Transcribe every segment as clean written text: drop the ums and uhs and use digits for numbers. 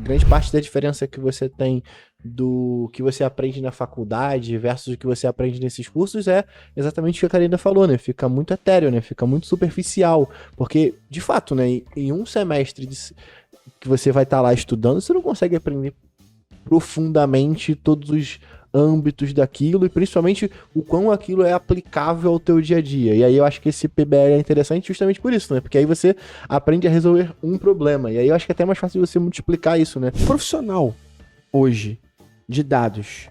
grande parte da diferença que você tem do que você aprende na faculdade versus o que você aprende nesses cursos é exatamente o que a Karina falou, né? Fica muito etéreo, né? Fica muito superficial. Porque, de fato, né? Em um semestre que você vai estar lá estudando, você não consegue aprender profundamente todos os âmbitos daquilo e principalmente o quão aquilo é aplicável ao teu dia a dia. E aí eu acho que esse PBL é interessante justamente por isso, né? Porque aí você aprende a resolver um problema. E aí eu acho que é até mais fácil de você multiplicar isso, né? O profissional hoje de dados,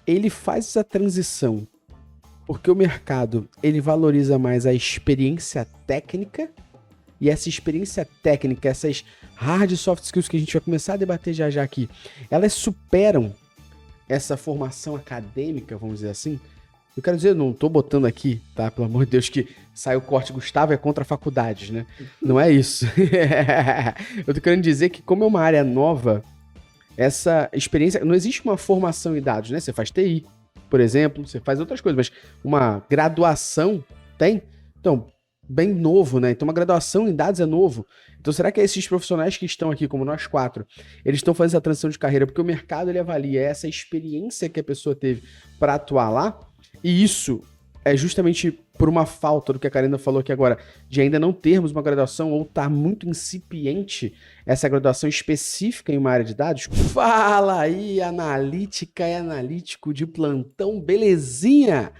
ele faz essa transição porque o mercado ele valoriza mais a experiência técnica e essa experiência técnica, essas hard e soft skills que a gente vai começar a debater já já aqui, elas superam essa formação acadêmica, vamos dizer assim. Eu quero dizer, eu não tô botando aqui, tá? Pelo amor de Deus, que sai o corte Gustavo é contra faculdades, né? Não é isso. Eu tô querendo dizer que como é uma área nova, essa experiência, não existe uma formação em dados, né? Você faz TI, por exemplo, você faz outras coisas, mas uma graduação tem. Então, bem novo, né? Então, uma graduação em dados é novo. Então, será que esses profissionais que estão aqui, como nós quatro, eles estão fazendo essa transição de carreira porque o mercado ele avalia essa experiência que a pessoa teve para atuar lá? E isso é justamente por uma falta do que a Karina falou aqui agora, de ainda não termos uma graduação ou estar muito incipiente essa graduação específica em uma área de dados? Fala aí, analítica e analítico de plantão, belezinha?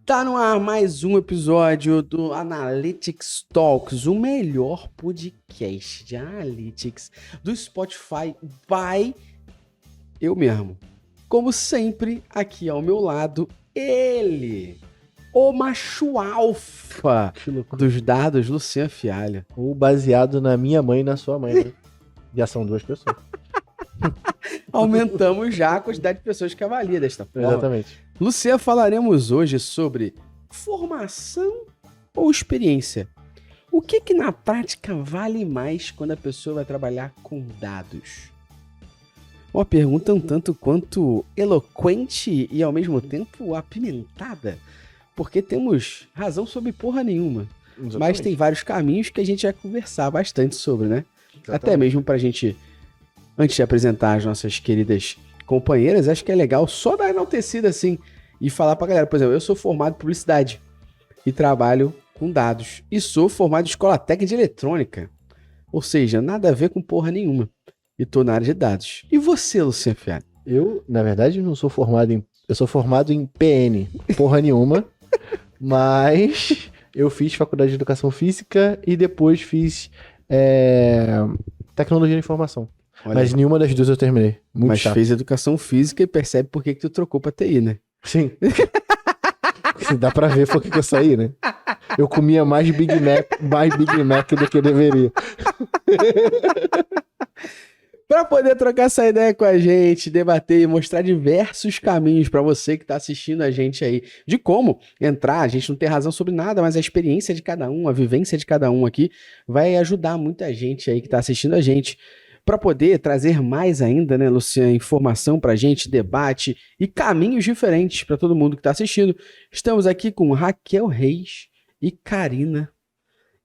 Tá no ar mais um episódio do Analytics Talks, o melhor podcast de Analytics do Spotify by eu mesmo. Como sempre, aqui ao meu lado, ele, o macho alfa dos dados, Luciano Fialho. Ou baseado na minha mãe e na sua mãe, né? Já são duas pessoas. Aumentamos já a quantidade de pessoas que avalia desta forma. Exatamente. Luciano, falaremos hoje sobre formação ou experiência. O que na prática vale mais quando a pessoa vai trabalhar com dados? Uma pergunta um tanto quanto eloquente e ao mesmo tempo apimentada, porque temos razão sobre porra nenhuma. Exatamente. Mas tem vários caminhos que a gente vai conversar bastante sobre, né? Exatamente. Até mesmo pra gente, antes de apresentar as nossas queridas companheiras, acho que é legal só dar enaltecida assim e falar pra galera, por exemplo, eu sou formado em publicidade e trabalho com dados. E sou formado em escola técnica de eletrônica. Ou seja, nada a ver com porra nenhuma. E tô na área de dados. E você, Luciano Fialho? Eu, na verdade, não sou formado em... Eu sou formado em PN, porra nenhuma. Mas eu fiz faculdade de educação física e depois fiz tecnologia da informação. Olha, mas nenhuma das duas eu terminei. Muito mas chato. fez educação física e percebe por que tu trocou pra TI, né? Sim. Dá pra ver por que eu saí, né? Eu comia mais Big Mac do que eu deveria. Para poder trocar essa ideia com a gente, debater e mostrar diversos caminhos para você que está assistindo a gente aí, de como entrar, a gente não tem razão sobre nada, mas a experiência de cada um, a vivência de cada um aqui, vai ajudar muita gente aí que está assistindo a gente, para poder trazer mais ainda, né, Luciano, informação para a gente, debate e caminhos diferentes para todo mundo que está assistindo. Estamos aqui com Raquel Reis e Karina.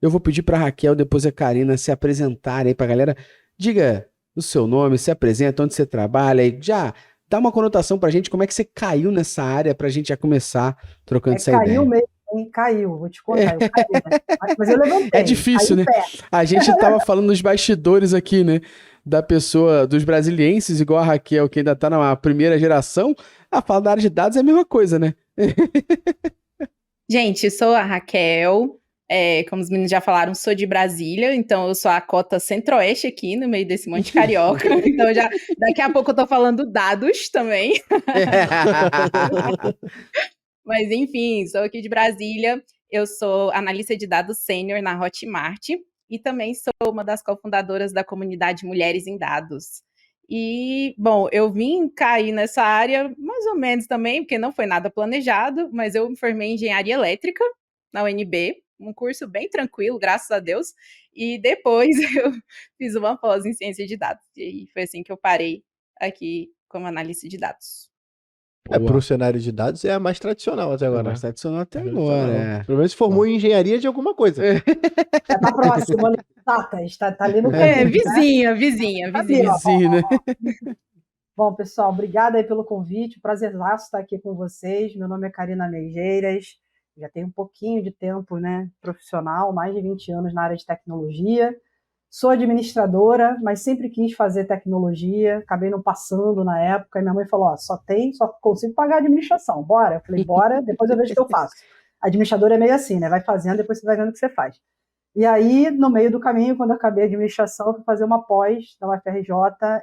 Eu vou pedir para Raquel, depois a Karina se apresentarem aí para a galera. Diga o seu nome, se apresenta, onde você trabalha e já dá uma conotação pra gente, como é que você caiu nessa área pra gente já começar trocando essa ideia. Caiu mesmo, hein? Caiu, vou te contar, eu caí, né? Mas eu levantei. É difícil, né? A gente tava falando nos bastidores aqui, né? Da pessoa, dos brasilienses, igual a Raquel, que ainda tá na primeira geração, a fala da área de dados é a mesma coisa, né? Gente, sou a Raquel. Como os meninos já falaram, sou de Brasília, então eu sou a cota centro-oeste aqui, no meio desse monte de carioca. Então já daqui a pouco eu tô falando dados também. Mas enfim, sou aqui de Brasília. Eu sou analista de dados sênior na Hotmart e também sou uma das cofundadoras da comunidade Mulheres em Dados. E, bom, eu vim cair nessa área mais ou menos também, porque não foi nada planejado, mas eu me formei em engenharia elétrica na UNB, um curso bem tranquilo, graças a Deus, e depois eu fiz uma pós em ciência de dados, e foi assim que eu parei aqui como analista de dados. Pro cenário de dados é a mais tradicional até agora. É mais tradicional até Tradicional. agora, é. Pelo menos se formou em engenharia de alguma coisa. Já tá próximo, né? Datas, tá ali no É, caminho, né? vizinha. Ali, ó. Vizinho, né? Bom, pessoal, obrigada aí pelo convite. Prazerzaço estar aqui com vocês. Meu nome é Karina Meigeiras. Já tenho um pouquinho de tempo, né, profissional, mais de 20 anos na área de tecnologia. Sou administradora, mas sempre quis fazer tecnologia. Acabei não passando na época. E minha mãe falou: ó, só consigo pagar a administração. Bora? Eu falei: bora, depois eu vejo o que eu faço. Administrador é meio assim, né? Vai fazendo, depois você vai vendo o que você faz. E aí, no meio do caminho, quando eu acabei a administração, eu fui fazer uma pós na UFRJ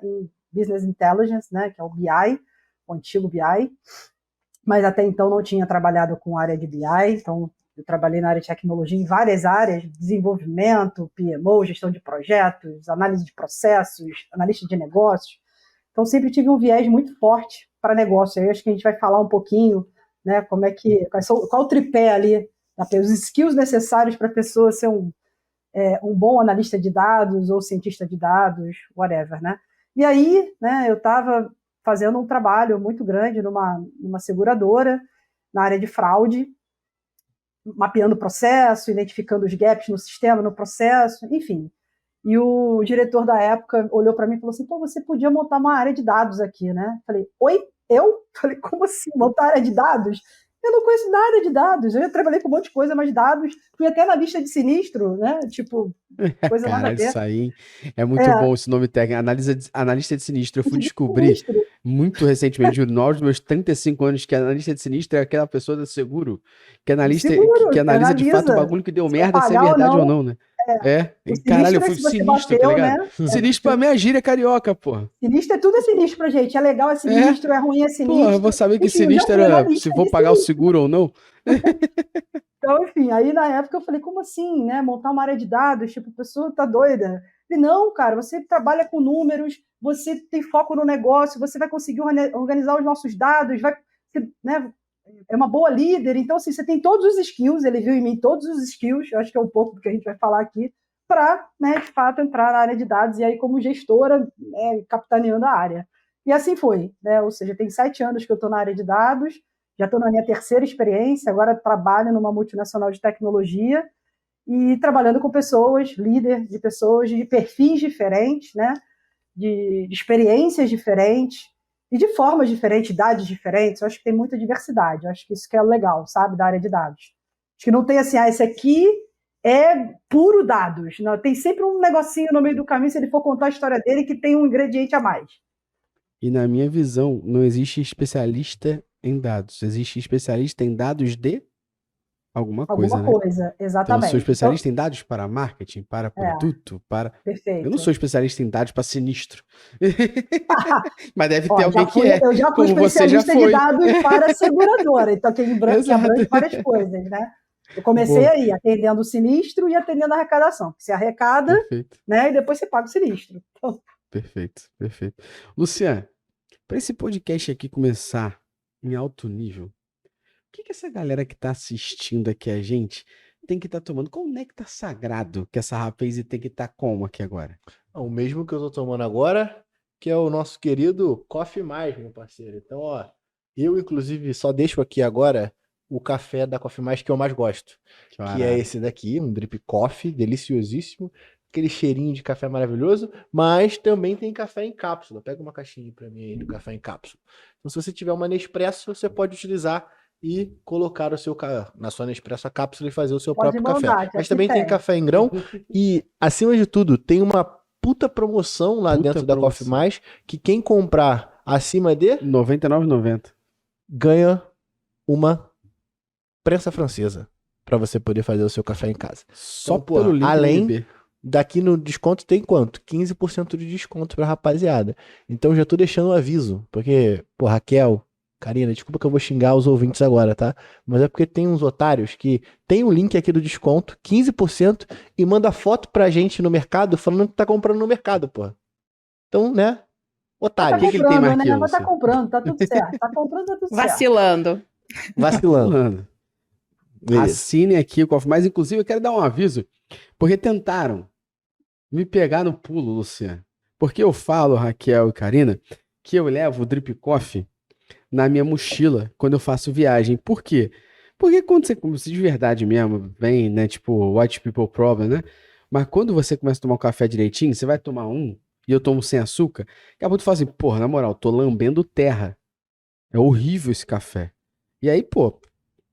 em Business Intelligence, né, que é o BI, o antigo BI, mas até então não tinha trabalhado com área de BI, então eu trabalhei na área de tecnologia em várias áreas, desenvolvimento, PMO, gestão de projetos, análise de processos, analista de negócios, então sempre tive um viés muito forte para negócio. Aí acho que a gente vai falar um pouquinho, né, qual o tripé ali, os skills necessários para a pessoa ser um bom analista de dados ou cientista de dados, whatever, né? E aí, né, eu estava fazendo um trabalho muito grande numa seguradora, na área de fraude, mapeando o processo, identificando os gaps no sistema, no processo, enfim. E o diretor da época olhou para mim e falou assim: pô, você podia montar uma área de dados aqui, né? Falei: oi? Eu? Falei: como assim, montar área de dados? Eu não conheço nada de dados, eu já trabalhei com um monte de coisa, mas dados, fui até na lista de sinistro, né? Tipo, coisa nada a Cara, ver. isso aí é muito bom esse nome técnico. Analista de sinistro. Eu fui descobrir Sinistro. muito recentemente, juro, nos meus 35 anos, que analista de sinistro é aquela pessoa do seguro que analista, Seguro, que analisa de fato o analisa bagulho que deu se merda, vai se é pagar ou verdade ou não. não, né? É, O e caralho, eu sinistro é fui se você sinistro, tá bateu, ligado? né? Sinistro pra minha gíria carioca, porra. Sinistro tudo é sinistro pra gente. É legal, é sinistro, é ruim, é Porra, eu vou sinistro. saber que Enfim, eu já sinistro fui era analista se vou de pagar o sinistro. seguro ou não. Então, enfim, aí na época eu falei: como assim, né? Montar uma área de dados, tipo, a pessoa tá doida. E não, cara, você trabalha com números, você tem foco no negócio, você vai conseguir organizar os nossos dados, né? É uma boa líder. Então, assim, você tem todos os skills, ele viu em mim todos os skills, eu acho que é um pouco do que a gente vai falar aqui, para, né, de fato, entrar na área de dados e aí como gestora, né, capitaneando a área. E assim foi, né? Ou seja, tem 7 anos que eu estou na área de dados, já estou na minha terceira experiência, agora trabalho numa multinacional de tecnologia e trabalhando com pessoas, líder de pessoas de perfis diferentes, né? De experiências diferentes e de formas diferentes, idades diferentes. Eu acho que tem muita diversidade. Eu acho que isso que é legal, sabe, da área de dados. Acho que não tem assim, esse aqui é puro dados. Não, tem sempre um negocinho no meio do caminho, se ele for contar a história dele, que tem um ingrediente a mais. E na minha visão, não existe especialista em dados. Existe especialista em dados de alguma coisa, né? Coisa, Então, eu exatamente. sou especialista em dados para marketing, para produto, para... Perfeito. Eu não sou especialista em dados para sinistro. Mas deve Ó, ter alguém que é. Eu já fui Como você já especialista de foi. dados para seguradora, então que abrange Exato. várias coisas, né? Eu comecei Boa. aí, atendendo o sinistro e atendendo a arrecadação. Você arrecada, Perfeito. né? E depois você paga o sinistro. Então, Perfeito, perfeito. Luciano, para esse podcast aqui começar em alto nível, o que essa galera que tá assistindo aqui a gente tem que estar tomando? Qual o néctar sagrado que essa rapaz tem que estar como aqui agora? O mesmo que eu tô tomando agora, que é o nosso querido Coffee Mais, meu parceiro. Então, ó, eu inclusive só deixo aqui agora o café da Coffee Mais que eu mais gosto, que é esse daqui, um drip coffee, deliciosíssimo, aquele cheirinho de café maravilhoso, mas também tem café em cápsula. Pega uma caixinha pra mim aí do café em cápsula. Então, se você tiver uma Nespresso, você pode utilizar e colocar na sua Nespresso a cápsula e fazer o seu próprio café. Mas também tem café em grão e, acima de tudo, tem uma puta promoção lá dentro da Coffee Mais, que quem comprar acima de R$ 99,90 ganha uma prensa francesa para você poder fazer o seu café em casa. Só então, porra, pelo link além daqui no desconto tem quanto? 15% de desconto pra rapaziada. Então já tô deixando um aviso, porque, pô, Raquel, Karina, desculpa que eu vou xingar os ouvintes agora, tá? Mas é porque tem uns otários que tem um link aqui do desconto, 15%, e manda foto pra gente no mercado falando que tá comprando no mercado, pô. Então, né? Otário. Tá que ele tem mais né? aqui, Mas tá comprando, tá tudo certo. Tá comprando, tá tudo certo. Vacilando. Vacilando. Assine aqui o Coffee Mais. Inclusive, eu quero dar um aviso, porque tentaram me pegar no pulo, Luciano. Porque eu falo, Raquel e Karina, que eu levo o Drip Coffee na minha mochila quando eu faço viagem. Por quê? Porque quando você começa de verdade mesmo, vem, né, tipo, white people problem, né? Mas quando você começa a tomar o café direitinho, você vai tomar um, e eu tomo sem açúcar, daqui a pouco tu fala assim, porra, na moral, tô lambendo terra. É horrível esse café. E aí, pô,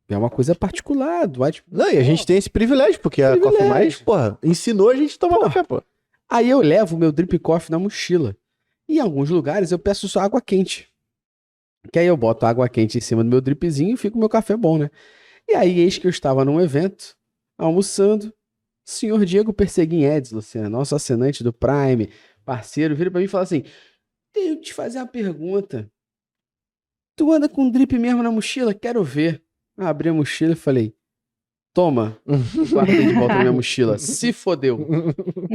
é uma coisa particular do white people Não, e a gente tem esse privilégio, porque a Coffee Mais, privilégio. porra, ensinou a gente a tomar Pô. café, pô. Aí eu levo o meu drip coffee na mochila. E em alguns lugares eu peço só água quente. Que aí eu boto água quente em cima do meu dripzinho e fica o meu café bom, né? E aí, eis que eu estava num evento, almoçando, senhor Diego Perseguin Eds, Luciano, nosso assinante do Prime, parceiro, vira pra mim e fala assim, tenho que te fazer uma pergunta. Tu anda com drip mesmo na mochila? Quero ver. Eu abri a mochila e falei, toma, e guardei de volta na minha mochila. Se fodeu.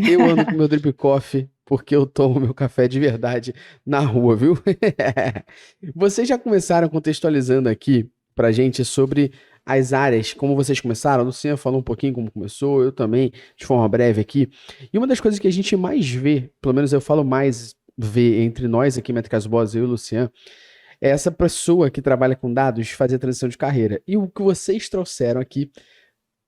Eu ando com meu drip coffee porque eu tomo meu café de verdade na rua, viu? Vocês já começaram contextualizando aqui pra gente sobre as áreas, como vocês começaram. A Luciana falou um pouquinho como começou, eu também, de forma breve aqui. E uma das coisas que a gente mais vê, pelo menos eu falo mais ver entre nós aqui, Métricas Boas, eu e o Luciano, é essa pessoa que trabalha com dados fazer a transição de carreira. E o que vocês trouxeram aqui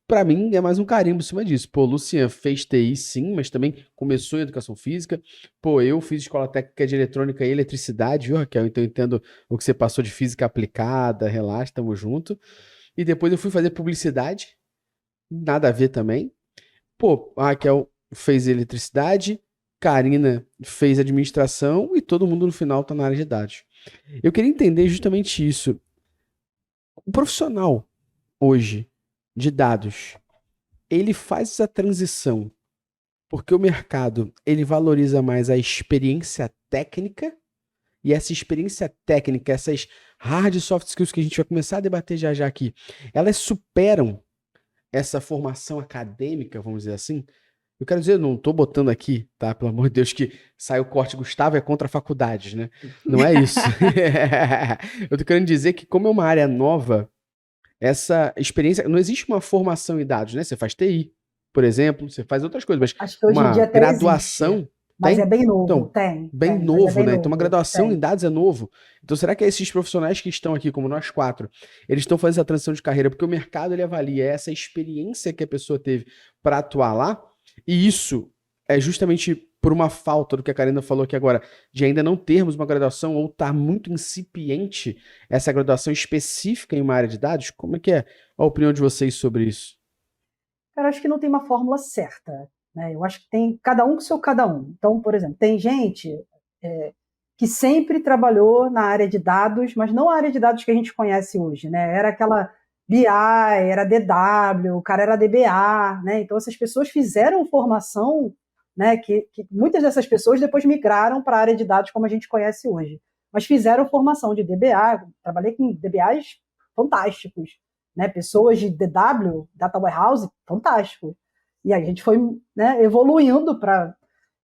pra mim, é mais um carimbo em cima disso. Pô, Lucian fez TI sim, mas também começou em educação física. Pô, eu fiz escola técnica de eletrônica e eletricidade, viu, Raquel? Então eu entendo o que você passou de física aplicada, relaxa, tamo junto. E depois eu fui fazer publicidade, nada a ver também. Pô, a Raquel fez eletricidade, Karina fez administração e todo mundo no final tá na área de dados. Eu queria entender justamente isso. O profissional hoje de dados, ele faz essa transição porque o mercado ele valoriza mais a experiência técnica e essa experiência técnica, essas hard e soft skills que a gente vai começar a debater já já aqui, elas superam essa formação acadêmica, vamos dizer assim. Eu quero dizer, eu não tô botando aqui, tá? Pelo amor de Deus, que sai o corte Gustavo é contra faculdades, né? Não é isso. Eu tô querendo dizer que como é uma área nova, essa experiência, não existe uma formação em dados, né? Você faz TI, por exemplo, você faz outras coisas, mas Acho que hoje em uma dia até existe, graduação mas tem. é bem novo, Então, tem, bem mas é novo, bem né? Então, uma novo, graduação em tem. dados é novo. Então, será que esses profissionais que estão aqui, como nós quatro, eles estão fazendo essa transição de carreira porque o mercado ele avalia essa experiência que a pessoa teve para atuar lá? E isso é justamente por uma falta do que a Karina falou aqui agora, de ainda não termos uma graduação ou estar muito incipiente essa graduação específica em uma área de dados? Como é que é a opinião de vocês sobre isso? Cara, acho que não tem uma fórmula certa, né? Eu acho que tem cada um com seu cada um. Então, por exemplo, tem gente que sempre trabalhou na área de dados, mas não a área de dados que a gente conhece hoje, né? Era aquela BI, era DW, o cara era DBA, né? Então essas pessoas fizeram formação, né? Que muitas dessas pessoas depois migraram para a área de dados como a gente conhece hoje, mas fizeram formação de DBA. Trabalhei com DBAs fantásticos, né? Pessoas de DW, Data Warehouse, fantástico. E aí a gente foi, né, evoluindo para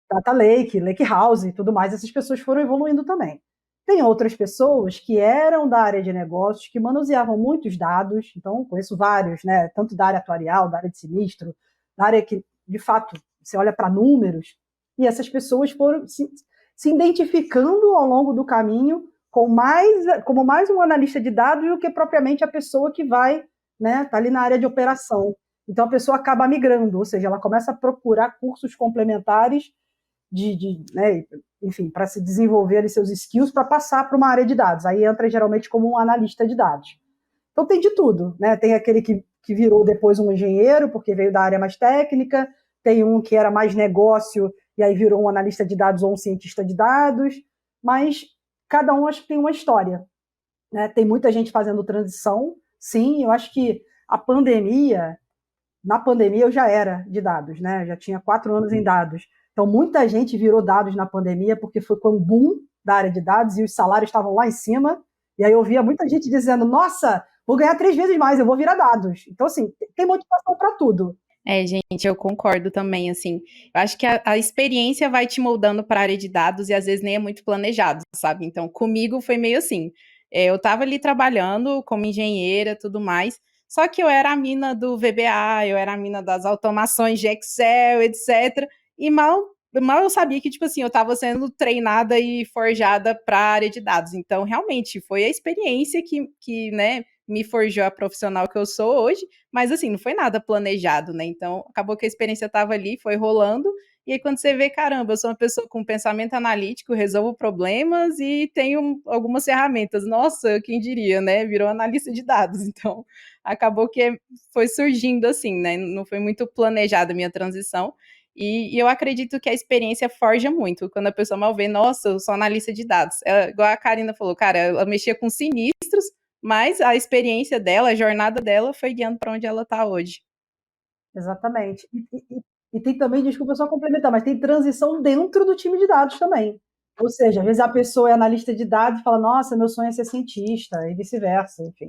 Data Lake, Lake House e tudo mais. Essas pessoas foram evoluindo também. Tem outras pessoas que eram da área de negócios, que manuseavam muitos dados, então conheço vários, né? Tanto da área atuarial, da área de sinistro, da área que, de fato, você olha para números, e essas pessoas foram se identificando ao longo do caminho como mais um analista de dados do que propriamente a pessoa que vai, né, tá ali na área de operação. Então a pessoa acaba migrando, ou seja, ela começa a procurar cursos complementares né, enfim, para se desenvolver ali seus skills para passar para uma área de dados. Aí entra geralmente como um analista de dados. Então tem de tudo, né? Tem aquele que virou depois um engenheiro, porque veio da área mais técnica, tem um que era mais negócio e aí virou um analista de dados ou um cientista de dados, mas cada um acho que tem uma história, né? Tem muita gente fazendo transição, sim, eu acho que na pandemia eu já era de dados, né? Eu já tinha 4 anos em dados. Então muita gente virou dados na pandemia porque foi com um boom da área de dados e os salários estavam lá em cima. E aí eu via muita gente dizendo, nossa, vou ganhar 3 vezes mais, eu vou virar dados. Então, assim, tem motivação para tudo. Gente, eu concordo também, assim. Eu acho que a experiência vai te moldando para a área de dados e às vezes nem é muito planejado, sabe? Então, comigo foi meio assim. Eu estava ali trabalhando como engenheira, tudo mais, só que eu era a mina do VBA, eu era a mina das automações de Excel, etc. E mal mal eu sabia que, tipo assim, eu estava sendo treinada e forjada para a área de dados. Então, realmente, foi a experiência que, né, me forjou a profissional que eu sou hoje, mas, assim, não foi nada planejado, né? Então, acabou que a experiência estava ali, foi rolando, e aí quando você vê, caramba, eu sou uma pessoa com pensamento analítico, resolvo problemas e tenho algumas ferramentas. Nossa, quem diria, né? Virou analista de dados. Então, acabou que foi surgindo assim, né? Não foi muito planejada a minha transição, e eu acredito que a experiência forja muito. Quando a pessoa mal vê, nossa, eu sou analista de dados. Igual a Karina falou, cara, ela mexia com sinistros, mas a experiência dela, a jornada dela foi guiando para onde ela está hoje. Exatamente. E tem também, desculpa só complementar, mas tem transição dentro do time de dados também. Ou seja, às vezes a pessoa é analista de dados e fala, nossa, meu sonho é ser cientista, e vice-versa, enfim.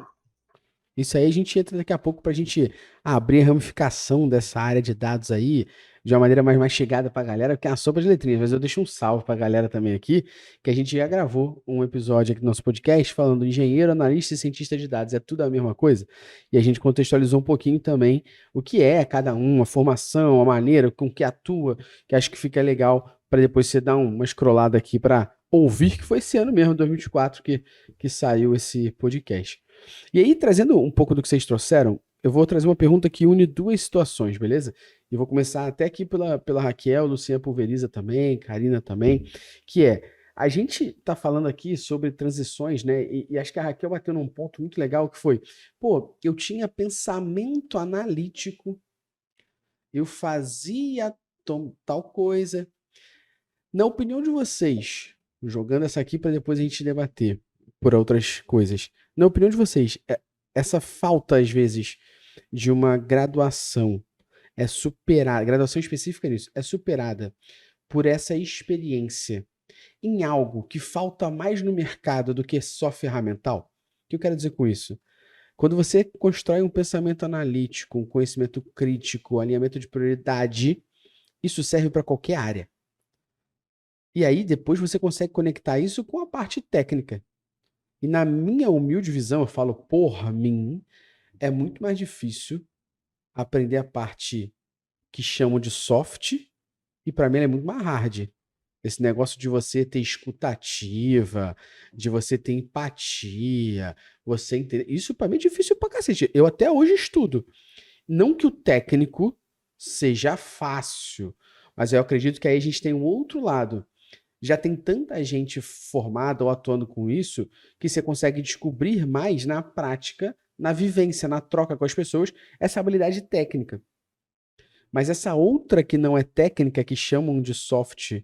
Isso aí a gente entra daqui a pouco para a gente abrir a ramificação dessa área de dados aí de uma maneira mais mastigada para a galera, porque é uma sopa de letrinhas, mas eu deixo um salve para a galera também aqui, que a gente já gravou um episódio aqui no nosso podcast falando engenheiro, analista e cientista de dados, é tudo a mesma coisa, e a gente contextualizou um pouquinho também o que é cada um, a formação, a maneira com que atua, que acho que fica legal para depois você dar uma scrollada aqui para ouvir, que foi esse ano mesmo, 2024, que saiu esse podcast. E aí, trazendo um pouco do que vocês trouxeram, eu vou trazer uma pergunta que une duas situações, beleza? E vou começar até aqui pela Raquel, Luciana Pulveriza também, Karina também, que é, a gente tá falando aqui sobre transições, né? E acho que a Raquel bateu num ponto muito legal que foi, pô, eu tinha pensamento analítico, eu fazia tal coisa. Na opinião de vocês, jogando essa aqui para depois a gente debater por outras coisas. Na opinião de vocês, essa falta, às vezes, de uma graduação é superada, graduação específica nisso, é superada por essa experiência em algo que falta mais no mercado do que só ferramental? O que eu quero dizer com isso? Quando você constrói um pensamento analítico, um conhecimento crítico, alinhamento de prioridade, isso serve para qualquer área. E aí, depois você consegue conectar isso com a parte técnica. E na minha humilde visão, eu falo, porra, mim é muito mais difícil aprender a parte que chamam de soft, e para mim ela é muito mais hard. Esse negócio de você ter escutativa, de você ter empatia, você entender. Isso para mim é difícil pra cacete. Eu até hoje estudo. Não que o técnico seja fácil, mas eu acredito que aí a gente tem um outro lado. Já tem tanta gente formada ou atuando com isso que você consegue descobrir mais na prática, na vivência, na troca com as pessoas, essa habilidade técnica. Mas essa outra que não é técnica, que chamam de soft,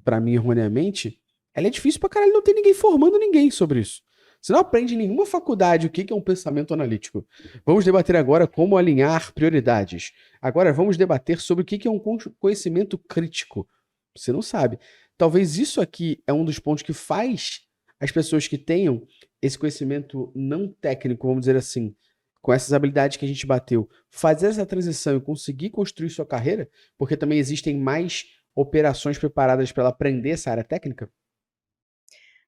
para mim erroneamente, ela é difícil pra caralho, não tem ninguém formando ninguém sobre isso. Você não aprende em nenhuma faculdade o que é um pensamento analítico. Vamos debater agora como alinhar prioridades. Agora vamos debater sobre o que é um conhecimento crítico. Você não sabe. Talvez isso aqui é um dos pontos que faz as pessoas que tenham esse conhecimento não técnico, vamos dizer assim, com essas habilidades que a gente bateu, fazer essa transição e conseguir construir sua carreira, porque também existem mais operações preparadas para ela aprender essa área técnica?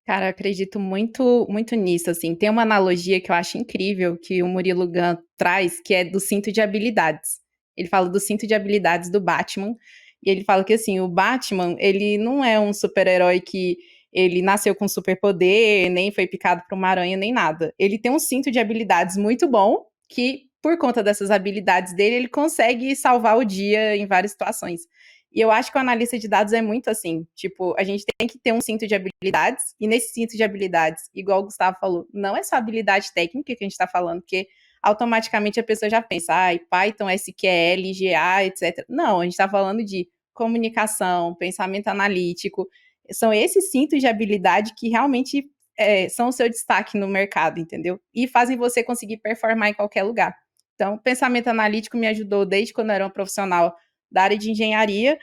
Cara, eu acredito muito, muito nisso, assim. Tem uma analogia que eu acho incrível que o Murilo Gun traz, que é do cinto de habilidades. Ele fala do cinto de habilidades do Batman, e ele fala que, assim, o Batman, ele não é um super-herói que ele nasceu com superpoder, nem foi picado por uma aranha, nem nada. Ele tem um cinto de habilidades muito bom, que, por conta dessas habilidades dele, ele consegue salvar o dia em várias situações. E eu acho que o analista de dados é muito assim, tipo, a gente tem que ter um cinto de habilidades, e nesse cinto de habilidades, igual o Gustavo falou, não é só habilidade técnica que a gente está falando, porque automaticamente a pessoa já pensa, Python, SQL, GA, etc. Não, a gente está falando de comunicação, pensamento analítico, são esses cintos de habilidade que realmente são o seu destaque no mercado, entendeu? E fazem você conseguir performar em qualquer lugar. Então, pensamento analítico me ajudou desde quando eu era um profissional da área de engenharia,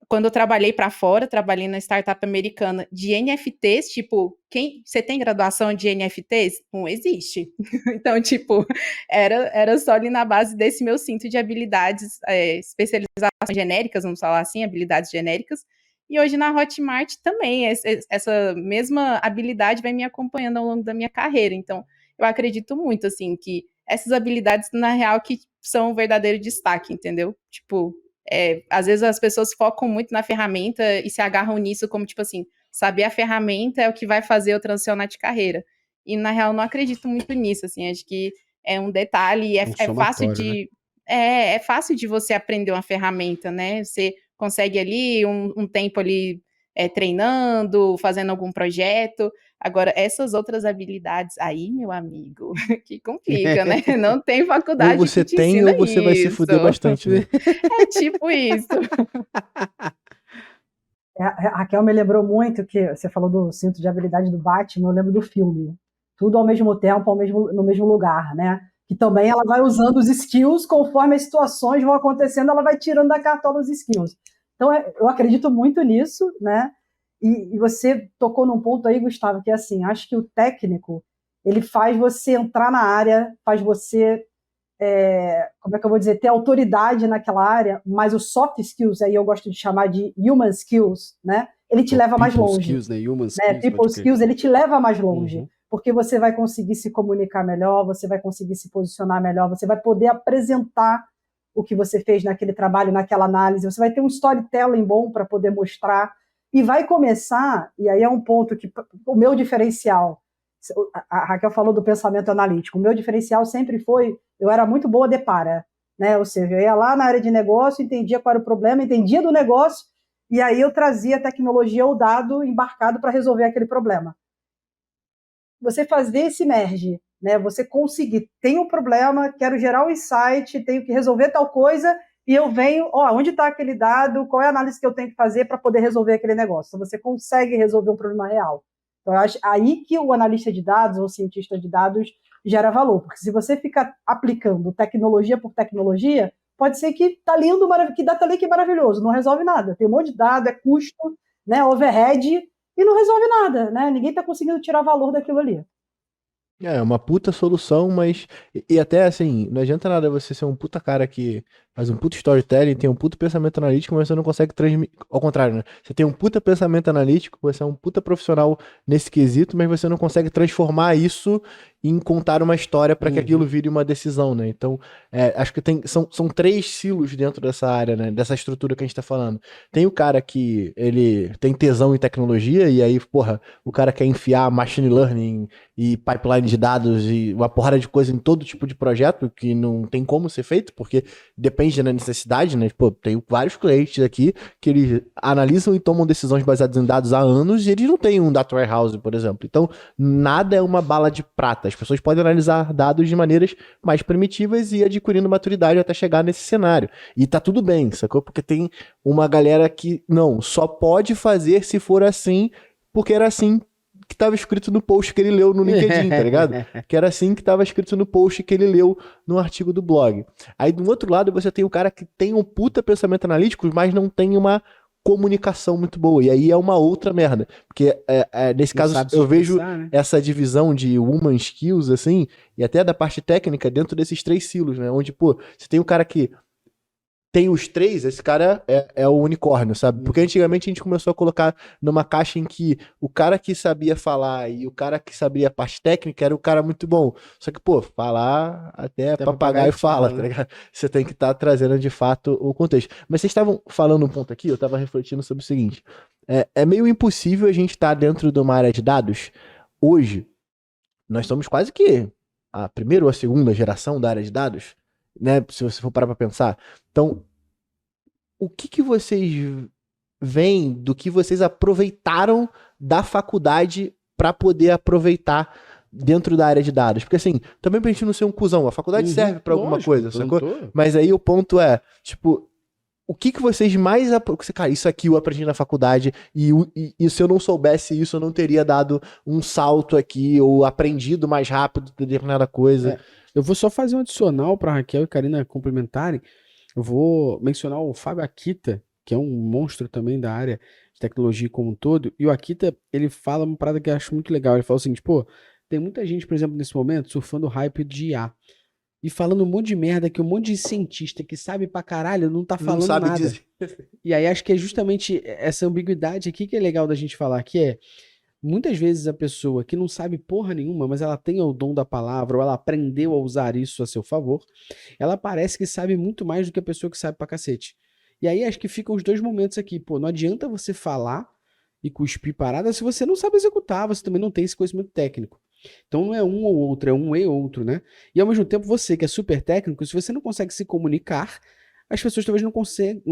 quando eu trabalhei para fora, trabalhei na startup americana de NFTs, tipo, você tem graduação de NFTs? Não existe. Então, tipo, era só ali na base desse meu cinto de habilidades, especializações genéricas, vamos falar assim, habilidades genéricas, e hoje na Hotmart também, essa mesma habilidade vai me acompanhando ao longo da minha carreira, então eu acredito muito, assim, que essas habilidades, na real, que são um verdadeiro destaque, entendeu? Tipo, às vezes as pessoas focam muito na ferramenta e se agarram nisso como, tipo assim, saber a ferramenta é o que vai fazer eu transicionar de carreira. E, na real, não acredito muito nisso, assim, acho que é um detalhe, Um somatório, né? É fácil de você aprender uma ferramenta, né? Você consegue ali um tempo ali treinando, fazendo algum projeto. Agora, essas outras habilidades aí, meu amigo, que complica, né? Não tem Ou faculdade você que te tem, ensina ou você vai se isso. fuder bastante, né? É tipo isso. A Raquel me lembrou muito que você falou do cinto de habilidade do Batman, eu lembro do filme. Tudo ao mesmo tempo, no mesmo lugar, né? Que também ela vai usando os skills conforme as situações vão acontecendo, ela vai tirando da cartola os skills. Então, eu acredito muito nisso, né? E você tocou num ponto aí, Gustavo, que é assim, acho que o técnico, ele faz você entrar na área, faz você como é que eu vou dizer, ter autoridade naquela área, mas os soft skills, aí eu gosto de chamar de human skills, né? Ele te leva mais People longe. skills, né? Human Né? skills, People pode crer. skills, ele te leva mais longe, Uhum. porque você vai conseguir se comunicar melhor, você vai conseguir se posicionar melhor, você vai poder apresentar o que você fez naquele trabalho, naquela análise, você vai ter um storytelling bom para poder mostrar, e vai começar, e aí é um ponto que o meu diferencial, a Raquel falou do pensamento analítico, o meu diferencial sempre foi, eu era muito boa de para, né? Ou seja, eu ia lá na área de negócio, entendia qual era o problema, entendia do negócio, e aí eu trazia a tecnologia ou dado embarcado para resolver aquele problema. Você fazer esse merge, né? Você conseguir, tem um problema, quero gerar um insight, tenho que resolver tal coisa, e eu venho, onde está aquele dado, qual é a análise que eu tenho que fazer para poder resolver aquele negócio. Então, você consegue resolver um problema real. Então, eu acho aí que o analista de dados ou cientista de dados gera valor, porque se você fica aplicando tecnologia por tecnologia, pode ser que tá lindo, que data lake é maravilhoso, não resolve nada. Tem um monte de dado, é custo, né, overhead, e não resolve nada, né? Ninguém tá conseguindo tirar valor daquilo ali. É uma puta solução, mas. E até assim, não adianta nada você ser um puta cara que faz um puta storytelling, tem um puta pensamento analítico, mas você não consegue transmitir. Ao contrário, né? Você tem um puta pensamento analítico, você é um puta profissional nesse quesito, mas você não consegue transformar isso em contar uma história para que aquilo vire uma decisão, né? Então, acho que são três silos dentro dessa área, né? Dessa estrutura que a gente tá falando. Tem o cara que ele tem tesão em tecnologia, e aí, porra, o cara quer enfiar machine learning e pipeline de dados e uma porrada de coisa em todo tipo de projeto que não tem como ser feito, porque depende da necessidade, né? Pô, tenho vários clientes aqui que eles analisam e tomam decisões baseadas em dados há anos e eles não têm um data warehouse, por exemplo. Então, nada é uma bala de prata. As pessoas podem analisar dados de maneiras mais primitivas e ir adquirindo maturidade até chegar nesse cenário. E tá tudo bem, sacou? Porque tem uma galera que, não, só pode fazer se for assim, porque era assim que estava escrito no post que ele leu no LinkedIn, tá ligado? Que era assim que estava escrito no post que ele leu no artigo do blog. Aí do outro lado você tem o cara que tem um puta pensamento analítico, mas não tem uma comunicação muito boa. E aí é uma outra merda. Porque nesse caso eu vejo né? essa divisão de woman skills, assim, e até da parte técnica dentro desses três silos, né? Onde, pô, você tem o cara que tem os três, esse cara é o unicórnio, sabe? Porque antigamente a gente começou a colocar numa caixa em que o cara que sabia falar e o cara que sabia a parte técnica era o cara muito bom. Só que, pô, falar até papagaio fala, tá ligado? Você tem que estar trazendo de fato o contexto. Mas vocês estavam falando um ponto aqui, eu estava refletindo sobre o seguinte. É meio impossível a gente estar dentro de uma área de dados. Hoje, nós somos quase que a primeira ou a segunda geração da área de dados, né? Se você for parar pra pensar. Então, o que vocês veem do que vocês aproveitaram da faculdade para poder aproveitar dentro da área de dados? Porque assim, também pra gente não ser um cuzão, a faculdade serve pra alguma coisa, sacou? Mas aí o ponto é, tipo, o que vocês mais... Cara, isso aqui eu aprendi na faculdade e se eu não soubesse isso, eu não teria dado um salto aqui ou aprendido mais rápido determinada coisa. Eu vou só fazer um adicional para Raquel e Karina complementarem. Eu vou mencionar o Fábio Akita, que é um monstro também da área de tecnologia como um todo. E o Akita, ele fala uma parada que eu acho muito legal. Ele fala o seguinte, pô, tem muita gente, por exemplo, nesse momento, surfando o hype de IA. E falando um monte de merda que um monte de cientista que sabe pra caralho não tá falando nada. Dizer. E aí acho que é justamente essa ambiguidade aqui que é legal da gente falar, que é muitas vezes a pessoa que não sabe porra nenhuma, mas ela tem o dom da palavra, ou ela aprendeu a usar isso a seu favor, ela parece que sabe muito mais do que a pessoa que sabe pra cacete. E aí acho que ficam os dois momentos aqui. Pô, não adianta você falar e cuspir parada se você não sabe executar, você também não tem esse conhecimento técnico. Então não é um ou outro, é um e outro, né? E ao mesmo tempo você que é super técnico, se você não consegue se comunicar, as pessoas talvez não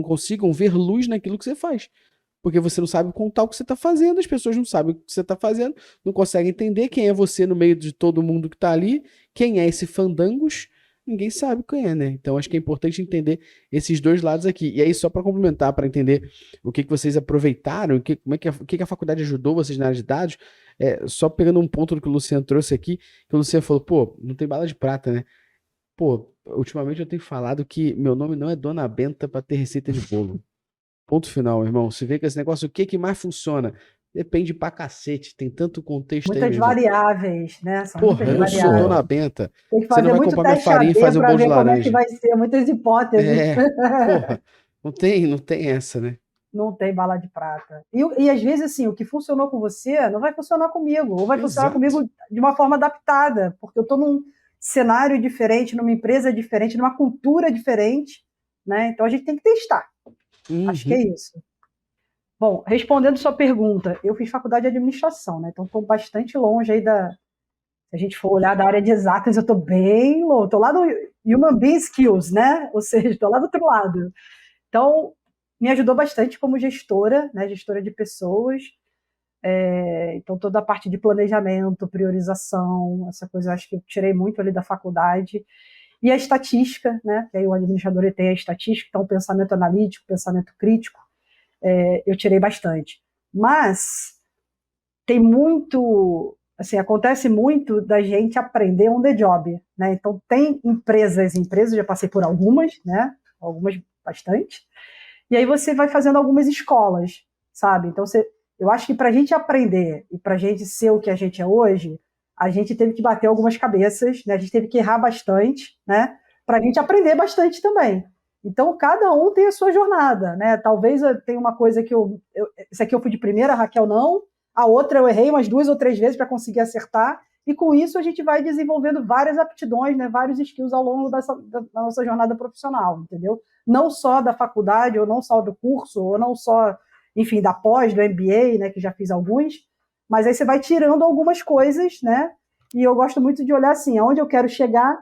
consigam ver luz naquilo que você faz. Porque você não sabe contar o que você está fazendo, as pessoas não sabem o que você está fazendo, não conseguem entender quem é você no meio de todo mundo que está ali, quem é esse fandangos, ninguém sabe quem é, né? Então acho que é importante entender esses dois lados aqui. E aí, só para complementar, para entender o que vocês aproveitaram, o que a faculdade ajudou vocês na área de dados, só pegando um ponto do que o Luciano trouxe aqui, que o Luciano falou, pô, não tem bala de prata, né? Pô, ultimamente eu tenho falado que meu nome não é Dona Benta para ter receita de bolo. Ponto final, irmão. Você vê que esse negócio, o que mais funciona? Depende pra cacete. Tem tanto contexto aí, Muitas meu irmão. variáveis, né? São Porra, muitas eu não sou variáveis. Dona Benta. Tem que Você não fazer vai muito comprar minha teste farinha e AB fazer um para bolo de ver como é que laranja. vai ser, muitas hipóteses. Porra. Não tem essa, né? Não tem bala de prata. E às vezes, assim, o que funcionou com você não vai funcionar comigo, ou vai funcionar Exato. comigo de uma forma adaptada, porque eu estou num cenário diferente, numa empresa diferente, numa cultura diferente, né? Então a gente tem que testar. Acho que é isso. Bom, respondendo sua pergunta, eu fiz faculdade de administração, né? Então estou bastante longe aí da. Se a gente for olhar da área de exatas, eu estou bem longe. Estou lá no Human Being Skills, né? Ou seja, estou lá do outro lado. Então, me ajudou bastante como gestora, né? Gestora de pessoas. Então, toda a parte de planejamento, priorização, essa coisa eu acho que eu tirei muito ali da faculdade. E a estatística, né? Que aí o administrador ele tem a estatística, então o pensamento analítico, pensamento crítico, eu tirei bastante. Mas tem muito, assim, acontece muito da gente aprender on the job, né? Então tem empresas, já passei por algumas, né? Algumas bastante. E aí você vai fazendo algumas escolas, sabe? Então eu acho que para a gente aprender e para a gente ser o que a gente é hoje, a gente teve que bater algumas cabeças, né? A gente teve que errar bastante, né? Para a gente aprender bastante também. Então, cada um tem a sua jornada, né? Talvez eu tenha uma coisa que esse aqui eu fui de primeira, a Raquel não, a outra eu errei umas 2 ou 3 vezes para conseguir acertar, e com isso a gente vai desenvolvendo várias aptidões, né? Vários skills ao longo da nossa jornada profissional, entendeu? Não só da faculdade, ou não só do curso, ou não só, enfim, da pós, do MBA, né? Que já fiz alguns, mas aí você vai tirando algumas coisas, né? E eu gosto muito de olhar assim, aonde eu quero chegar,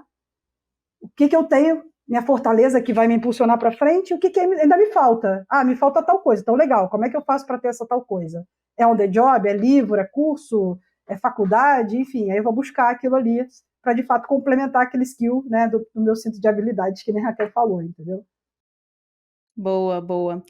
o que eu tenho, minha fortaleza que vai me impulsionar para frente, o que ainda me falta? Ah, me falta tal coisa, então legal, como é que eu faço para ter essa tal coisa? É on the job, é livro, é curso, é faculdade, enfim, aí eu vou buscar aquilo ali para de fato complementar aquele skill, né, do meu cinto de habilidades que nem a Raquel falou, entendeu? Boa, boa.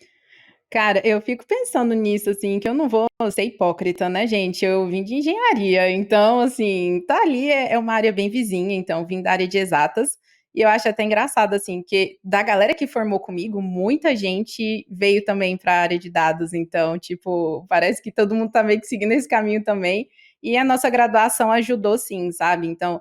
Cara, eu fico pensando nisso, assim, que eu não vou ser hipócrita, né, gente? Eu vim de engenharia, então, assim, tá ali é uma área bem vizinha, então, vim da área de exatas, e eu acho até engraçado, assim, que da galera que formou comigo, muita gente veio também para a área de dados, então, tipo, parece que todo mundo tá meio que seguindo esse caminho também, e a nossa graduação ajudou sim, sabe? Então,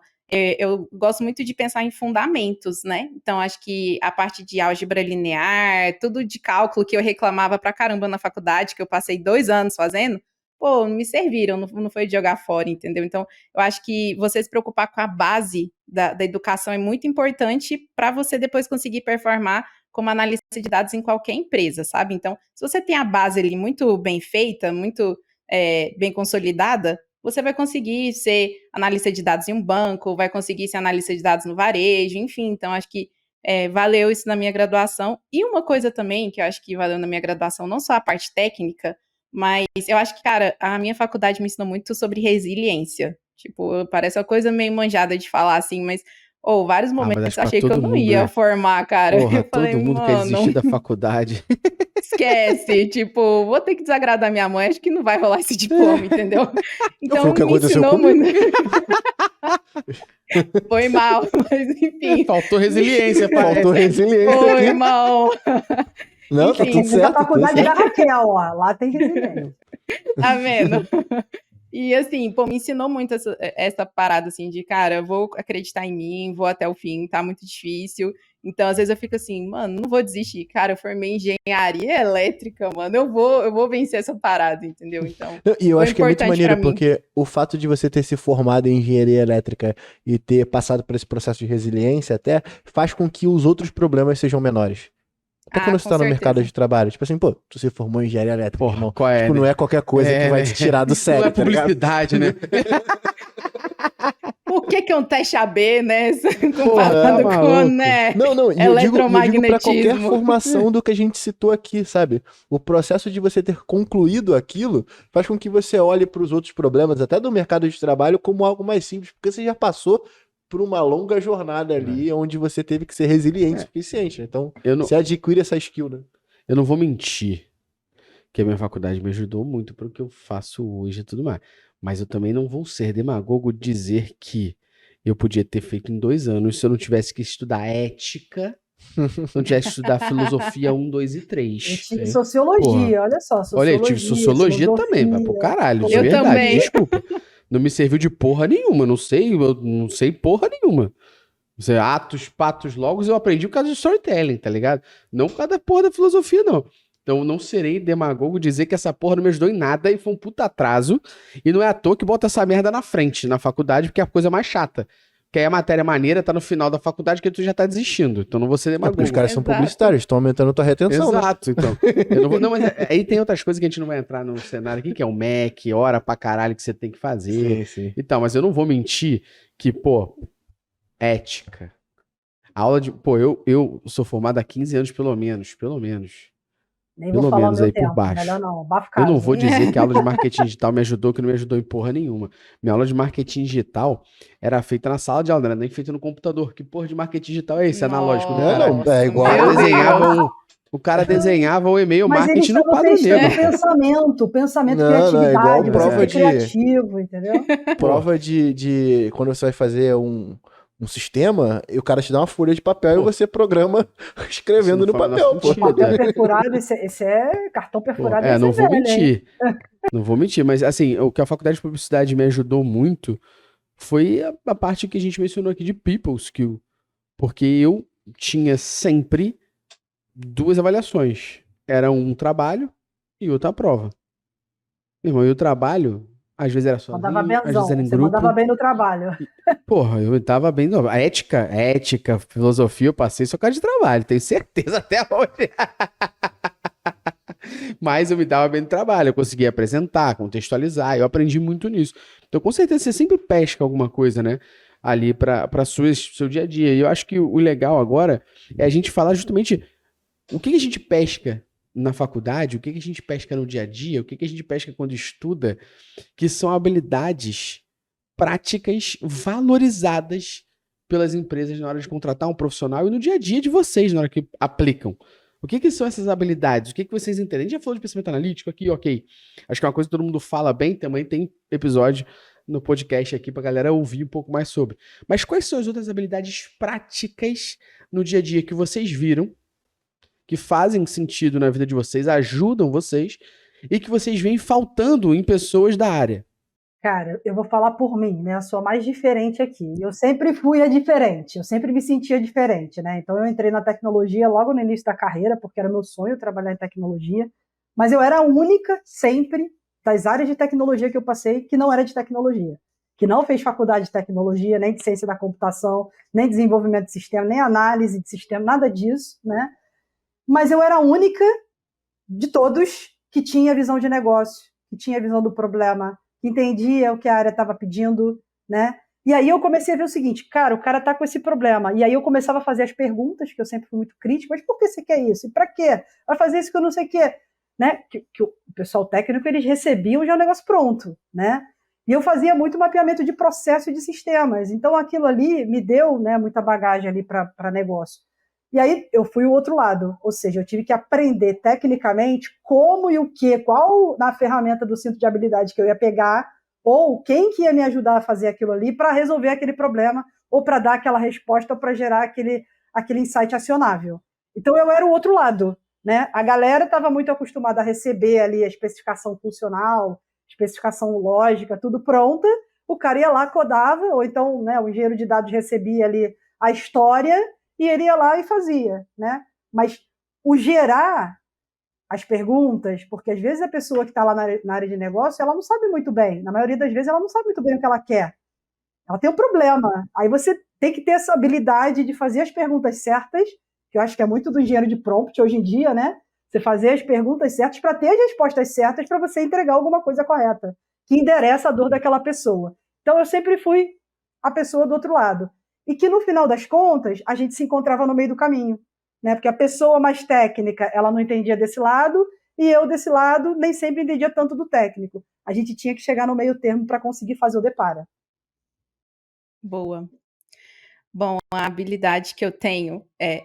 eu gosto muito de pensar em fundamentos, né? Então, acho que a parte de álgebra linear, tudo de cálculo que eu reclamava pra caramba na faculdade, que eu passei 2 anos fazendo, pô, me serviram, não foi de jogar fora, entendeu? Então, eu acho que você se preocupar com a base da educação é muito importante para você depois conseguir performar como analista de dados em qualquer empresa, sabe? Então, se você tem a base ali muito bem feita, muito bem consolidada, você vai conseguir ser analista de dados em um banco, vai conseguir ser analista de dados no varejo, enfim. Então, acho que valeu isso na minha graduação. E uma coisa também que eu acho que valeu na minha graduação, não só a parte técnica, mas eu acho que, cara, a minha faculdade me ensinou muito sobre resiliência. Tipo, parece uma coisa meio manjada de falar assim, mas vários momentos eu achei que eu não ia formar, cara. Porra, eu falei, todo mundo quer desistir da faculdade. Esquece, tipo, vou ter que desagradar minha mãe, acho que não vai rolar esse diploma, entendeu? Então, foi o que me aconteceu ensinou comigo. muito. Foi mal, mas enfim. Faltou resiliência, Faltou resiliência. Foi mal. Não, tá Enfim, tudo certo. A faculdade da Raquel, ó, lá tem resiliência. Tá vendo? E assim, pô, me ensinou muito essa parada assim de, cara, eu vou acreditar em mim, vou até o fim, tá muito difícil. Então, às vezes eu fico assim, mano, não vou desistir. Cara, eu formei em engenharia elétrica, mano, eu vou vencer essa parada, entendeu? Então, E eu acho que é muito importante maneiro, pra mim. porque o fato de você ter se formado em engenharia elétrica e ter passado por esse processo de resiliência até, faz com que os outros problemas sejam menores. Até quando você com tá no mercado certeza. de trabalho. Tipo assim, pô, tu se formou em engenharia elétrica, Porra, irmão. qual é, Tipo, né? não é qualquer coisa que vai te tirar do Não sério, é tá ligado? publicidade, né? O que é um teste AB, né? Porra, Comparando tá com, maluco. né, Não, e eu digo pra qualquer eletromagnetismo. formação do que a gente citou aqui, sabe? O processo de você ter concluído aquilo faz com que você olhe pros outros problemas, até do mercado de trabalho, como algo mais simples, porque você já passou por uma longa jornada ali, onde você teve que ser resiliente o suficiente, né? Então, Eu não, você adquire essa skill, né? eu não vou mentir que a minha faculdade me ajudou muito para o que eu faço hoje e tudo mais. Mas eu também não vou ser demagogo dizer que eu podia ter feito em 2 anos se eu não tivesse que estudar ética, se eu não tivesse que estudar filosofia 1, 2 e Eu 3. tive Sim. Porra, sociologia, olha só, olha, eu tive sociologia também, vai pro caralho, de Eu verdade, também. desculpa. Não me serviu de porra nenhuma, eu não sei porra nenhuma. Você, atos, patos, logos, eu aprendi por causa de storytelling, tá ligado? Não por causa da porra da filosofia, não. Então não serei demagogo dizer que essa porra não me ajudou em nada e foi um puta atraso. E não é à toa que bota essa merda na frente, na faculdade, porque é a coisa mais chata. Que aí a matéria maneira tá no final da faculdade que tu já tá desistindo. Então não vou ser É porque os demagogo. caras são Exato. publicitários, estão aumentando a tua retenção, né? Exato, então. Eu não vou, não, mas aí tem outras coisas que a gente não vai entrar no cenário aqui, que é o MEC, hora pra caralho que você tem que fazer. Sim. Então, mas eu não vou mentir que, pô, ética. A aula de. Pô, eu sou formado há 15 anos, pelo menos. Nem Pelo vou falar o menos meu aí por tempo, baixo. melhor não, abafo Eu não caso. vou dizer que a aula de marketing digital me ajudou, que não me ajudou em porra nenhuma. Minha aula de marketing digital era feita na sala de aula, não era nem feita no computador. Que porra de marketing digital é esse? Analógico do caralho. Não, é igual O cara Meu desenhava Deus. o cara desenhava o e-mail Mas eles marketing no estavam quadro testando negro. pensamento, Não, é igual criatividade, você prova ser de criativo, entendeu? prova de quando você vai fazer um sistema, e o cara te dá uma folha de papel Pô. e você programa escrevendo Isso no não faz o papel, menor pô. sentido. Papel perfurado, esse é cartão Pô, perfurado, não esse é vou velho, hein? mentir. Não vou mentir, mas assim, o que a faculdade de publicidade me ajudou muito foi a parte que a gente mencionou aqui de people skill. Porque eu tinha sempre 2 avaliações. Era um trabalho e outra prova. Meu irmão, e o trabalho, às vezes era Mandava sozinho, às vezes benzão, era em você mandava grupo. bem no trabalho. Porra, eu tava bem. A ética, filosofia, eu passei só por causa de trabalho, tenho certeza até hoje. Mas eu me dava bem no trabalho, eu conseguia apresentar, contextualizar, eu aprendi muito nisso. Então, com certeza, você sempre pesca alguma coisa, né? Ali para seu dia a dia. E eu acho que o legal agora é a gente falar justamente o que a gente pesca na faculdade, o que a gente pesca no dia a dia, o que a gente pesca quando estuda, que são habilidades práticas valorizadas pelas empresas na hora de contratar um profissional e no dia a dia de vocês, na hora que aplicam. O que são essas habilidades? O que vocês entendem? A gente já falou de pensamento analítico aqui, ok. Acho que é uma coisa que todo mundo fala bem, também tem episódio no podcast aqui pra galera ouvir um pouco mais sobre. Mas quais são as outras habilidades práticas no dia a dia que vocês viram, que fazem sentido na vida de vocês, ajudam vocês e que vocês veem faltando em pessoas da área? Cara, eu vou falar por mim, né? Eu sou a mais diferente aqui. Eu sempre fui a diferente, eu sempre me sentia diferente, né? Então eu entrei na tecnologia logo no início da carreira, porque era meu sonho trabalhar em tecnologia, mas eu era a única, sempre, das áreas de tecnologia que eu passei, que não era de tecnologia, que não fez faculdade de tecnologia, nem de ciência da computação, nem desenvolvimento de sistema, nem análise de sistema, nada disso, né? Mas eu era a única de todos que tinha visão de negócio, que tinha visão do problema, que entendia o que a área estava pedindo, né? E aí eu comecei a ver o seguinte, cara, o cara tá com esse problema. E aí eu começava a fazer as perguntas, que eu sempre fui muito crítico, mas por que você quer isso? E para quê? Vai fazer isso que eu não sei o quê, né? Que o pessoal técnico, eles recebiam já o negócio pronto, né? E eu fazia muito mapeamento de processo e de sistemas. Então aquilo ali me deu, né, muita bagagem ali para negócio. E aí eu fui o outro lado, ou seja, eu tive que aprender tecnicamente como e o que, qual na ferramenta do cinto de habilidade que eu ia pegar, ou quem que ia me ajudar a fazer aquilo ali para resolver aquele problema, ou para dar aquela resposta, ou para gerar aquele insight acionável. Então eu era o outro lado, né? A galera estava muito acostumada a receber ali a especificação funcional, especificação lógica, tudo pronta, o cara ia lá, codava, ou então, né, o engenheiro de dados recebia ali a história, e ele ia lá e fazia, né? Mas o gerar as perguntas, porque às vezes a pessoa que está lá na área de negócio, ela não sabe muito bem, na maioria das vezes ela não sabe muito bem o que ela quer. Ela tem um problema. Aí você tem que ter essa habilidade de fazer as perguntas certas, que eu acho que é muito do engenheiro de prompt hoje em dia, né? Você fazer as perguntas certas para ter as respostas certas para você entregar alguma coisa correta, que endereça a dor daquela pessoa. Então, eu sempre fui a pessoa do outro lado. E que, no final das contas, a gente se encontrava no meio do caminho, né? Porque a pessoa mais técnica, ela não entendia desse lado, e eu, desse lado, nem sempre entendia tanto do técnico. A gente tinha que chegar no meio termo para conseguir fazer o depara. Boa. Bom, a habilidade que eu tenho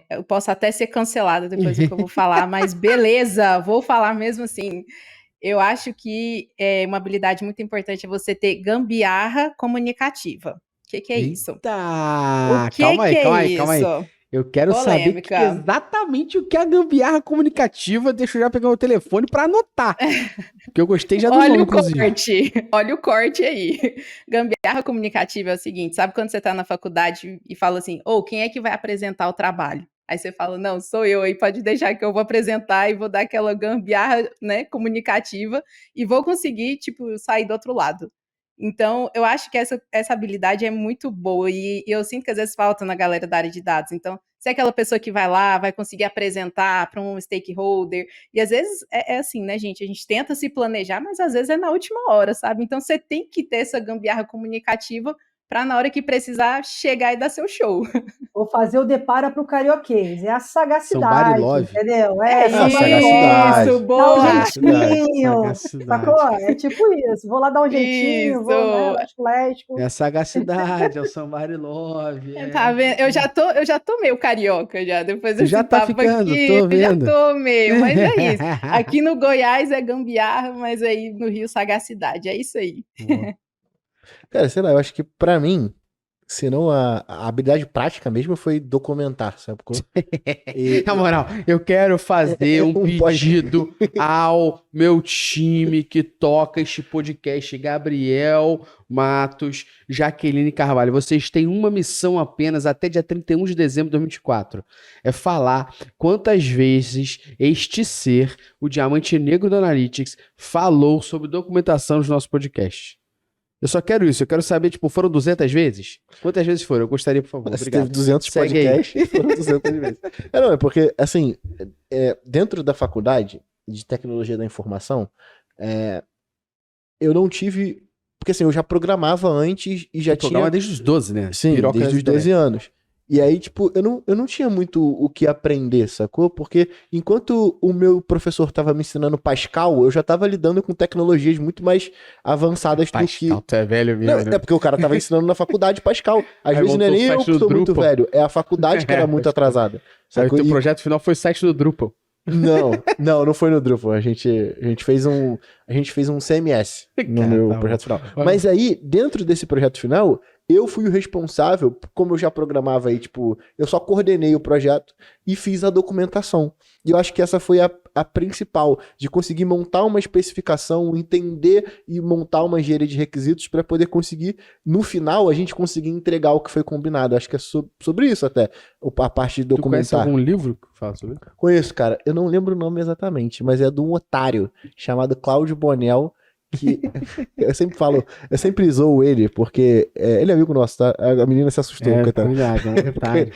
eu posso até ser cancelada depois do que eu vou falar, mas beleza, vou falar mesmo assim. Eu acho que uma habilidade muito importante é você ter gambiarra comunicativa. O que é isso? Eita! O que é isso? Eu quero saber exatamente o que é a gambiarra comunicativa. Deixa eu já pegar o telefone para anotar. Porque eu gostei já do nome, inclusive. Olha o corte aí. Gambiarra comunicativa é o seguinte, sabe quando você está na faculdade e fala assim, quem é que vai apresentar o trabalho? Aí você fala, não, sou eu, aí pode deixar que eu vou apresentar e vou dar aquela gambiarra, né, comunicativa e vou conseguir, sair do outro lado. Então, eu acho que essa habilidade é muito boa e eu sinto que às vezes falta na galera da área de dados. Então, se é aquela pessoa que vai lá, vai conseguir apresentar para um stakeholder, e às vezes é assim, né, gente? A gente tenta se planejar, mas às vezes é na última hora, sabe? Então, você tem que ter essa gambiarra comunicativa para na hora que precisar chegar e dar seu show. Ou fazer o depara para o carioquês. É a sagacidade, entendeu? Isso, boa! Dá um jeitinho, sacou? É tipo isso. Vou lá dar um jeitinho, isso. vou, né, fléstico. É a sagacidade, é o somebody love. Tá vendo? Eu já tô meio carioca, já. Depois desse já tá ficando, aqui, tô vendo. Eu já tô meio, mas é isso. Aqui no Goiás é gambiarra, mas aí no Rio, sagacidade. É isso aí. Cara, sei lá, eu acho que pra mim, senão a habilidade prática mesmo foi documentar, sabe? Na moral, eu quero fazer um pedido ao meu time que toca este podcast, Gabriel Matos, Jaqueline Carvalho. Vocês têm uma missão apenas até dia 31 de dezembro de 2024. É falar quantas vezes este ser, o Diamante Negro do Analytics, falou sobre documentação dos nossos podcasts. Eu só quero isso, eu quero saber, foram 200 vezes? Quantas vezes foram? Eu gostaria, por favor. Obrigado. Teve 200 podcasts, foram 200 vezes. Não, é porque, assim, dentro da faculdade de tecnologia da informação, eu não tive... Porque, assim, eu já programava antes e já tinha... desde os 12, né? Sim, desde os 12 anos. E aí, eu não tinha muito o que aprender, sacou? Porque enquanto o meu professor estava me ensinando Pascal, eu já estava lidando com tecnologias muito mais avançadas do que... Pascal, tu é velho mesmo. Não, é porque o cara estava ensinando na faculdade Pascal. Às vezes não é nem eu que sou muito velho, é a faculdade que era muito atrasada. Aí o teu projeto final foi o site do Drupal. Não foi no Drupal. A gente fez um CMS no meu projeto final. Mas aí, dentro desse projeto final, eu fui o responsável, como eu já programava aí, eu só coordenei o projeto e fiz a documentação. E eu acho que essa foi a principal, de conseguir montar uma especificação, entender e montar uma engenharia de requisitos para poder conseguir, no final, a gente conseguir entregar o que foi combinado. Acho que é sobre isso até, a parte de documentar. Tu conhece algum livro que fala sobre isso? Conheço, cara. Eu não lembro o nome exatamente, mas é de um otário chamado Cláudio Bonel, que eu sempre zoo ele, porque ele é amigo nosso, tá? A menina se assustou. Verdade, é um otário.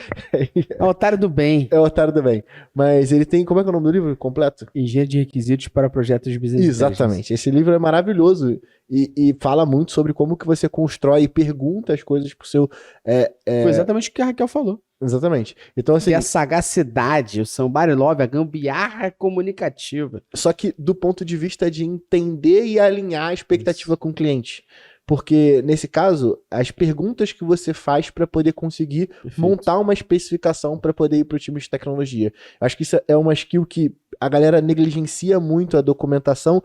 É o otário do bem. É o otário do bem. Mas ele tem, como é que é o nome do livro completo? Engenharia de requisitos para projetos de business. Exatamente. Esse livro é maravilhoso e fala muito sobre como que você constrói e pergunta as coisas pro seu... Foi exatamente o que a Raquel falou. Exatamente. Então, assim... E a sagacidade, o somebody love, a gambiarra comunicativa. Só que do ponto de vista de entender e alinhar a expectativa com o cliente. Porque, nesse caso, as perguntas que você faz para poder conseguir montar uma especificação para poder ir para o time de tecnologia. Acho que isso é uma skill que a galera negligencia muito a documentação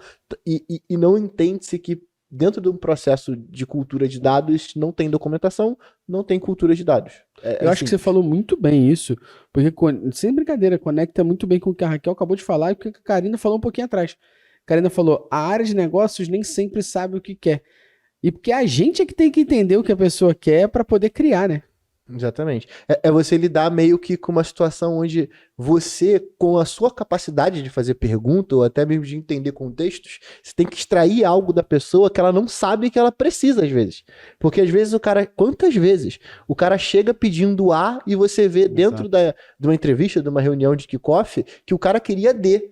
e não entende-se que dentro de um processo de cultura de dados não tem documentação, não tem cultura de dados. Eu acho que você falou muito bem isso, porque, sem brincadeira, conecta muito bem com o que a Raquel acabou de falar e o que a Karina falou um pouquinho atrás. A Karina falou, a área de negócios nem sempre sabe o que quer. E porque a gente é que tem que entender o que a pessoa quer para poder criar, né? Exatamente. É você lidar meio que com uma situação onde você, com a sua capacidade de fazer pergunta, ou até mesmo de entender contextos, você tem que extrair algo da pessoa que ela não sabe que ela precisa, às vezes. Porque às vezes quantas vezes o cara chega pedindo A e você vê dentro de uma entrevista, de uma reunião de kickoff, que o cara queria D.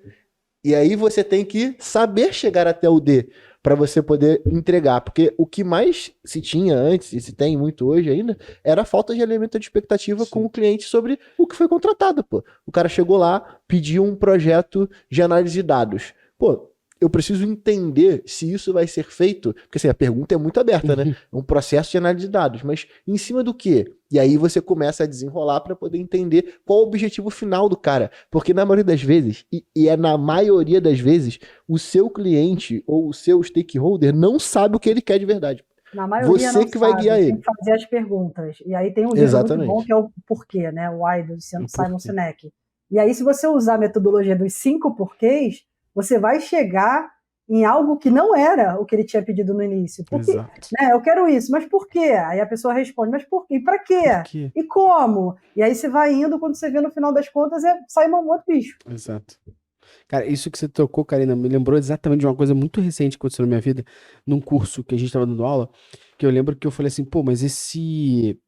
E aí você tem que saber chegar até o D para você poder entregar, porque o que mais se tinha antes, e se tem muito hoje ainda, era a falta de alimento de expectativa com o cliente sobre o que foi contratado, pô. O cara chegou lá, pediu um projeto de análise de dados. Pô, eu preciso entender se isso vai ser feito, porque assim, a pergunta é muito aberta, né? É um processo de análise de dados, mas em cima do quê? E aí você começa a desenrolar para poder entender qual o objetivo final do cara. Porque na maioria das vezes, e é na maioria das vezes, o seu cliente ou o seu stakeholder não sabe o que ele quer de verdade. Na maioria Você não que vai sabe, guiar tem ele. que fazer as perguntas. E aí tem um livro muito bom Exatamente. que é o Porquê, né? O Why, do Simon Porquê. Sinek. E aí, se você usar a metodologia dos 5 porquês, você vai chegar em algo que não era o que ele tinha pedido no início. Porque, Exato. né, eu quero isso, mas por quê? Aí a pessoa responde, mas por quê? E pra quê? Por quê? E como? E aí você vai indo, quando você vê no final das contas, sai um outro bicho. Exato. Cara, isso que você tocou, Karina, me lembrou exatamente de uma coisa muito recente que aconteceu na minha vida, num curso que a gente tava dando aula, que eu lembro que eu falei assim, pô, mas esse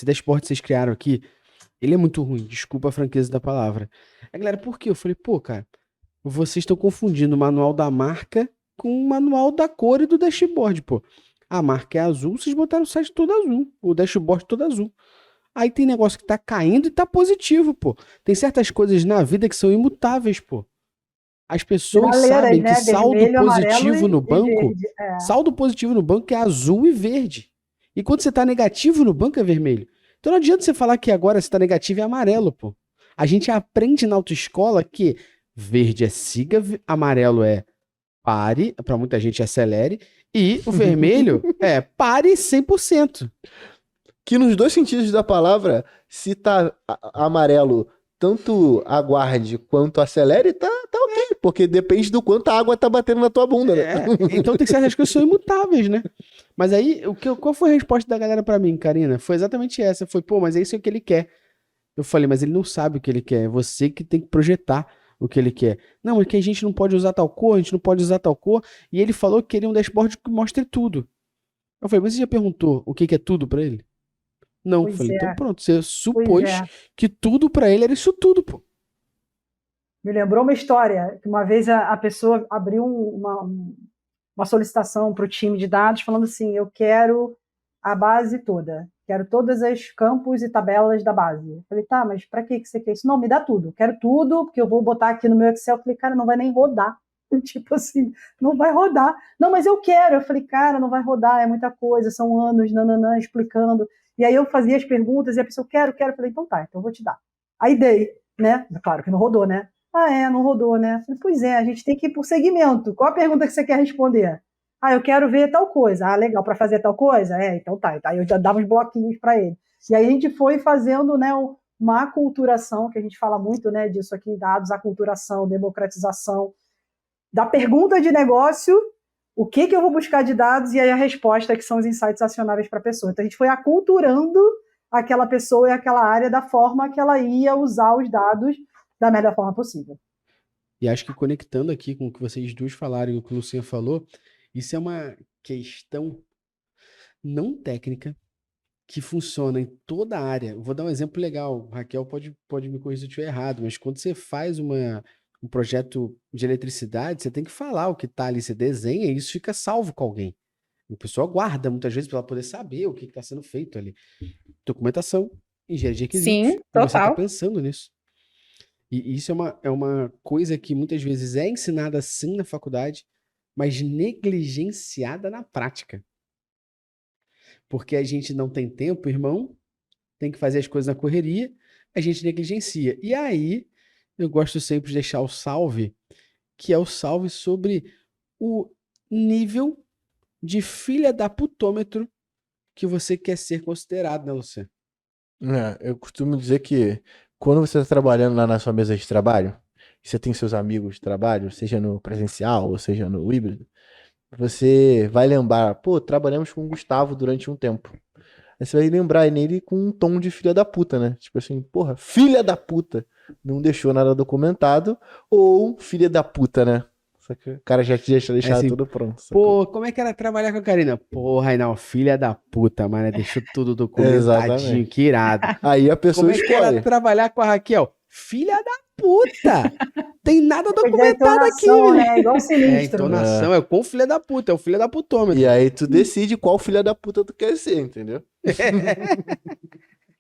dashboard que vocês criaram aqui, ele é muito ruim, desculpa a franqueza da palavra. A galera, por quê? Eu falei, pô, cara, vocês estão confundindo o manual da marca com o manual da cor e do dashboard, pô. A marca é azul, vocês botaram o site todo azul, o dashboard todo azul. Aí tem negócio que tá caindo e tá positivo, pô. Tem certas coisas na vida que são imutáveis, pô. As pessoas Finaleiras, sabem né? que saldo Vermelho, amarelo positivo no e banco, verde. É. saldo positivo no banco é azul e verde. E quando você tá negativo no banco é vermelho. Então não adianta você falar que agora você tá negativo é amarelo, pô. A gente aprende na autoescola que verde é siga, amarelo é pare, pra muita gente é acelere, e o vermelho é pare 100%. Que nos dois sentidos da palavra, se tá amarelo, tanto aguarde quanto acelere, tá ok. Porque depende do quanto a água tá batendo na tua bunda, né? Então tem certas coisas que são imutáveis, né? Mas aí, qual foi a resposta da galera pra mim, Karina? Foi exatamente essa. Foi, pô, mas é isso que ele quer. Eu falei, mas ele não sabe o que ele quer. É você que tem que projetar o que ele quer. Não, é que a gente não pode usar tal cor, a gente não pode usar tal cor. E ele falou que queria um dashboard que mostre tudo. Eu falei, mas você já perguntou o que é tudo pra ele? Não. Pois Falei, é. então pronto, você Pois supôs é. que tudo pra ele era isso tudo, pô. Me lembrou uma história, que uma vez a pessoa abriu uma solicitação para o time de dados falando assim, eu quero a base toda, quero todas as campos e tabelas da base. Eu falei, tá, mas para que você quer isso? Não, me dá tudo, quero tudo, porque eu vou botar aqui no meu Excel. Eu falei, cara, não vai nem rodar. Tipo assim, não vai rodar. Não, mas eu quero. Eu falei, cara, não vai rodar, é muita coisa, são anos, nananã, explicando. E aí eu fazia as perguntas e a pessoa, quero. Eu falei, então tá, então eu vou te dar. Aí dei, né? Claro que não rodou, né? Ah, não rodou, né? Eu falei, pois é, a gente tem que ir por segmento. Qual a pergunta que você quer responder? Ah, eu quero ver tal coisa. Ah, legal, para fazer tal coisa? Então tá. Aí eu já dava uns bloquinhos para ele. E aí a gente foi fazendo, né, uma aculturação, que a gente fala muito, né, disso aqui em dados, aculturação, democratização, da pergunta de negócio, o que eu vou buscar de dados, e aí a resposta, que são os insights acionáveis para a pessoa. Então a gente foi aculturando aquela pessoa e aquela área da forma que ela ia usar os dados da melhor forma possível. E acho que conectando aqui com o que vocês duas falaram e o que o Luciano falou, isso é uma questão não técnica que funciona em toda a área. Eu vou dar um exemplo legal. Raquel pode me corrigir se eu estiver errado, mas quando você faz um projeto de eletricidade, você tem que falar o que está ali, você desenha e isso fica salvo com alguém. A pessoa guarda muitas vezes para ela poder saber o que está sendo feito ali. Documentação, engenharia de requisitos. Sim, E você está total. pensando nisso. E isso é uma coisa que muitas vezes é ensinada sim na faculdade, mas negligenciada na prática. Porque a gente não tem tempo, irmão, tem que fazer as coisas na correria, a gente negligencia. E aí, eu gosto sempre de deixar o salve, que é o salve sobre o nível de filha da putômetro que você quer ser considerado, né, Luciano? Eu costumo dizer que quando você está trabalhando lá na sua mesa de trabalho, e você tem seus amigos de trabalho, seja no presencial ou seja no híbrido, você vai lembrar, pô, trabalhamos com o Gustavo durante um tempo. Aí você vai lembrar nele com um tom de filha da puta, né? Tipo assim, porra, filha da puta, não deixou nada documentado, ou filha da puta, né? Só que o cara já tinha É deixado assim, tudo pronto, sacou? pô, como é que era trabalhar com a Karina? Porra, Reinaldo, filha da puta, mano, deixou tudo documentadinho, Exatamente. que irado. Aí a Como pessoa é que era escolhe. trabalhar com a Raquel? Filha da puta! Tem nada Depende da documentado aqui, entonação, menino. né? Igual É, sinistro. entonação, é com o filho da puta, é o filho da E putômetro. aí tu decide qual filha da puta tu quer ser, entendeu?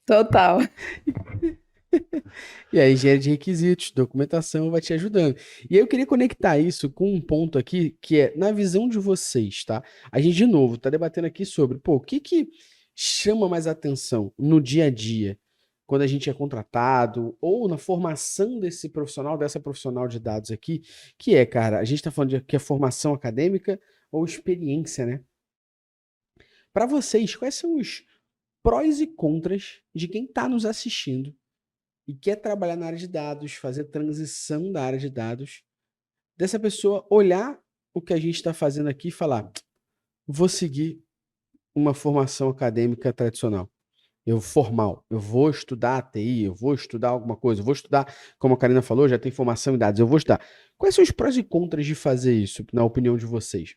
Total. E aí, engenharia de requisitos, documentação vai te ajudando. E aí eu queria conectar isso com um ponto aqui, que é na visão de vocês, tá? A gente, de novo, tá debatendo aqui sobre, pô, o que que chama mais atenção no dia a dia, quando a gente é contratado, ou na formação desse profissional, dessa profissional de dados aqui, que é, cara, a gente tá falando de que é formação acadêmica ou experiência, né? Para vocês, quais são os prós e contras de quem tá nos assistindo e quer trabalhar na área de dados, fazer transição da área de dados, dessa pessoa olhar o que a gente está fazendo aqui e falar: vou seguir uma formação acadêmica tradicional. Eu vou estudar TI, eu vou estudar alguma coisa, eu vou estudar, como a Karina falou, já tem formação em dados, eu vou estudar. Quais são os prós e contras de fazer isso, na opinião de vocês?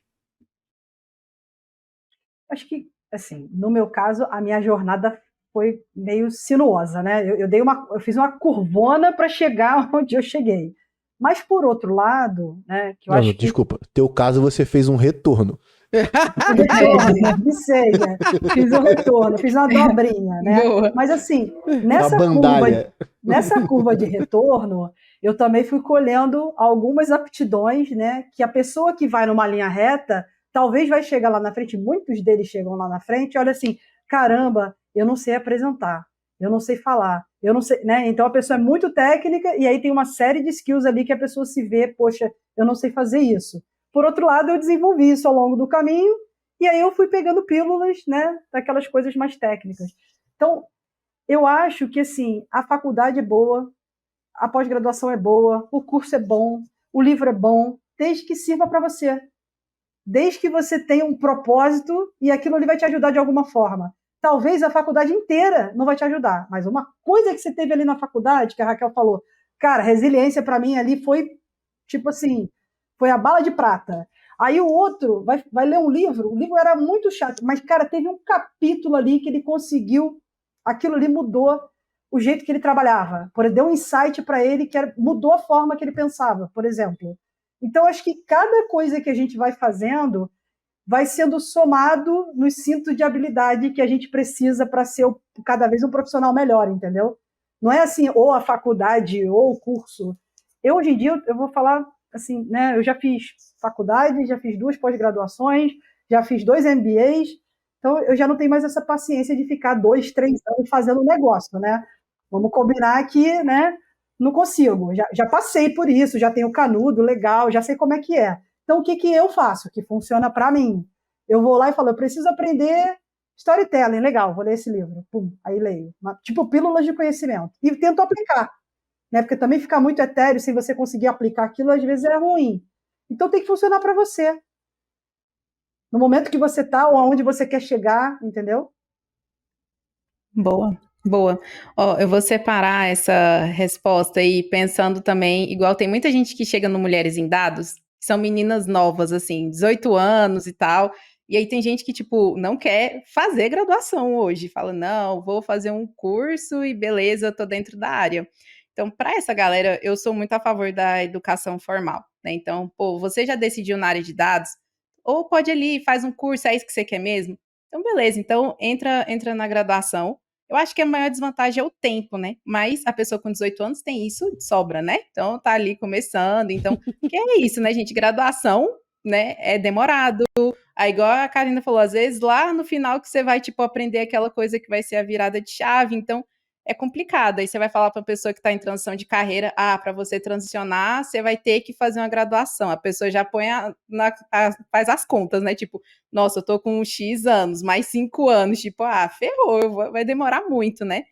Acho que, assim, no meu caso, a minha jornada foi meio sinuosa, né? Eu fiz uma curvona para chegar onde eu cheguei. Mas, por outro lado, né, que eu Não, acho que desculpa. Teu caso, você fez um retorno. um retorno, que seja, fiz um retorno, fiz uma dobrinha, né? Boa. Mas, assim, Uma bandalha. nessa curva de retorno, eu também fui colhendo algumas aptidões, né? Que a pessoa que vai numa linha reta, talvez vai chegar lá na frente, muitos deles chegam lá na frente, e olha assim, caramba, eu não sei apresentar, eu não sei falar, eu não sei, né? Então a pessoa é muito técnica e aí tem uma série de skills ali que a pessoa se vê, poxa, eu não sei fazer isso. Por outro lado, eu desenvolvi isso ao longo do caminho e aí eu fui pegando pílulas, né, daquelas coisas mais técnicas. Então, eu acho que assim, a faculdade é boa, a pós-graduação é boa, o curso é bom, o livro é bom, desde que sirva para você. Desde que você tenha um propósito e aquilo ali vai te ajudar de alguma forma. Talvez a faculdade inteira não vai te ajudar, mas uma coisa que você teve ali na faculdade, que a Raquel falou, cara, resiliência para mim ali foi tipo assim, foi a bala de prata. Aí o outro vai ler um livro, o livro era muito chato, mas, cara, teve um capítulo ali que ele conseguiu, aquilo ali mudou o jeito que ele trabalhava, deu um insight para ele que mudou a forma que ele pensava, por exemplo. Então, acho que cada coisa que a gente vai fazendo vai sendo somado nos cintos de habilidade que a gente precisa para ser cada vez um profissional melhor, entendeu? Não é assim, ou a faculdade, ou o curso. Eu, hoje em dia, eu vou falar assim, né? Eu já fiz faculdade, já fiz 2 pós-graduações, já fiz 2 MBAs, então eu já não tenho mais essa paciência de ficar 2, 3 anos fazendo um negócio, né? Vamos combinar que, né? Não consigo. Já passei por isso, já tenho canudo, legal, já sei como é que é. Então, o que, que eu faço que funciona para mim? Eu vou lá e falo, eu preciso aprender storytelling, legal, vou ler esse livro. Pum, aí leio. Tipo, pílulas de conhecimento. E tento aplicar, né? Porque também ficar muito etéreo, sem você conseguir aplicar aquilo, às vezes é ruim. Então, tem que funcionar para você. No momento que você está ou aonde você quer chegar, entendeu? Boa, boa. Ó, eu vou separar essa resposta aí pensando também, igual tem muita gente que chega no Mulheres em Dados, que são meninas novas, assim, 18 anos e tal, e aí tem gente que, tipo, não quer fazer graduação hoje, fala, não, vou fazer um curso e beleza, eu tô dentro da área. Então, para essa galera, eu sou muito a favor da educação formal, né? Então, pô, você já decidiu na área de dados, ou pode ali, faz um curso, é isso que você quer mesmo? Então, beleza, então entra na graduação. Eu acho que a maior desvantagem é o tempo, né? Mas a pessoa com 18 anos tem isso de sobra, né? Então tá ali começando. Então, que é isso, né, gente? Graduação, né? É demorado. Aí, igual a Karina falou, às vezes lá no final que você vai, tipo, aprender aquela coisa que vai ser a virada de chave. Então, é complicado. Aí você vai falar para uma pessoa que está em transição de carreira, para você transicionar, você vai ter que fazer uma graduação. A pessoa já põe faz as contas, né? Tipo, nossa, eu tô com X anos, mais 5 anos, tipo, ferrou, vai demorar muito, né?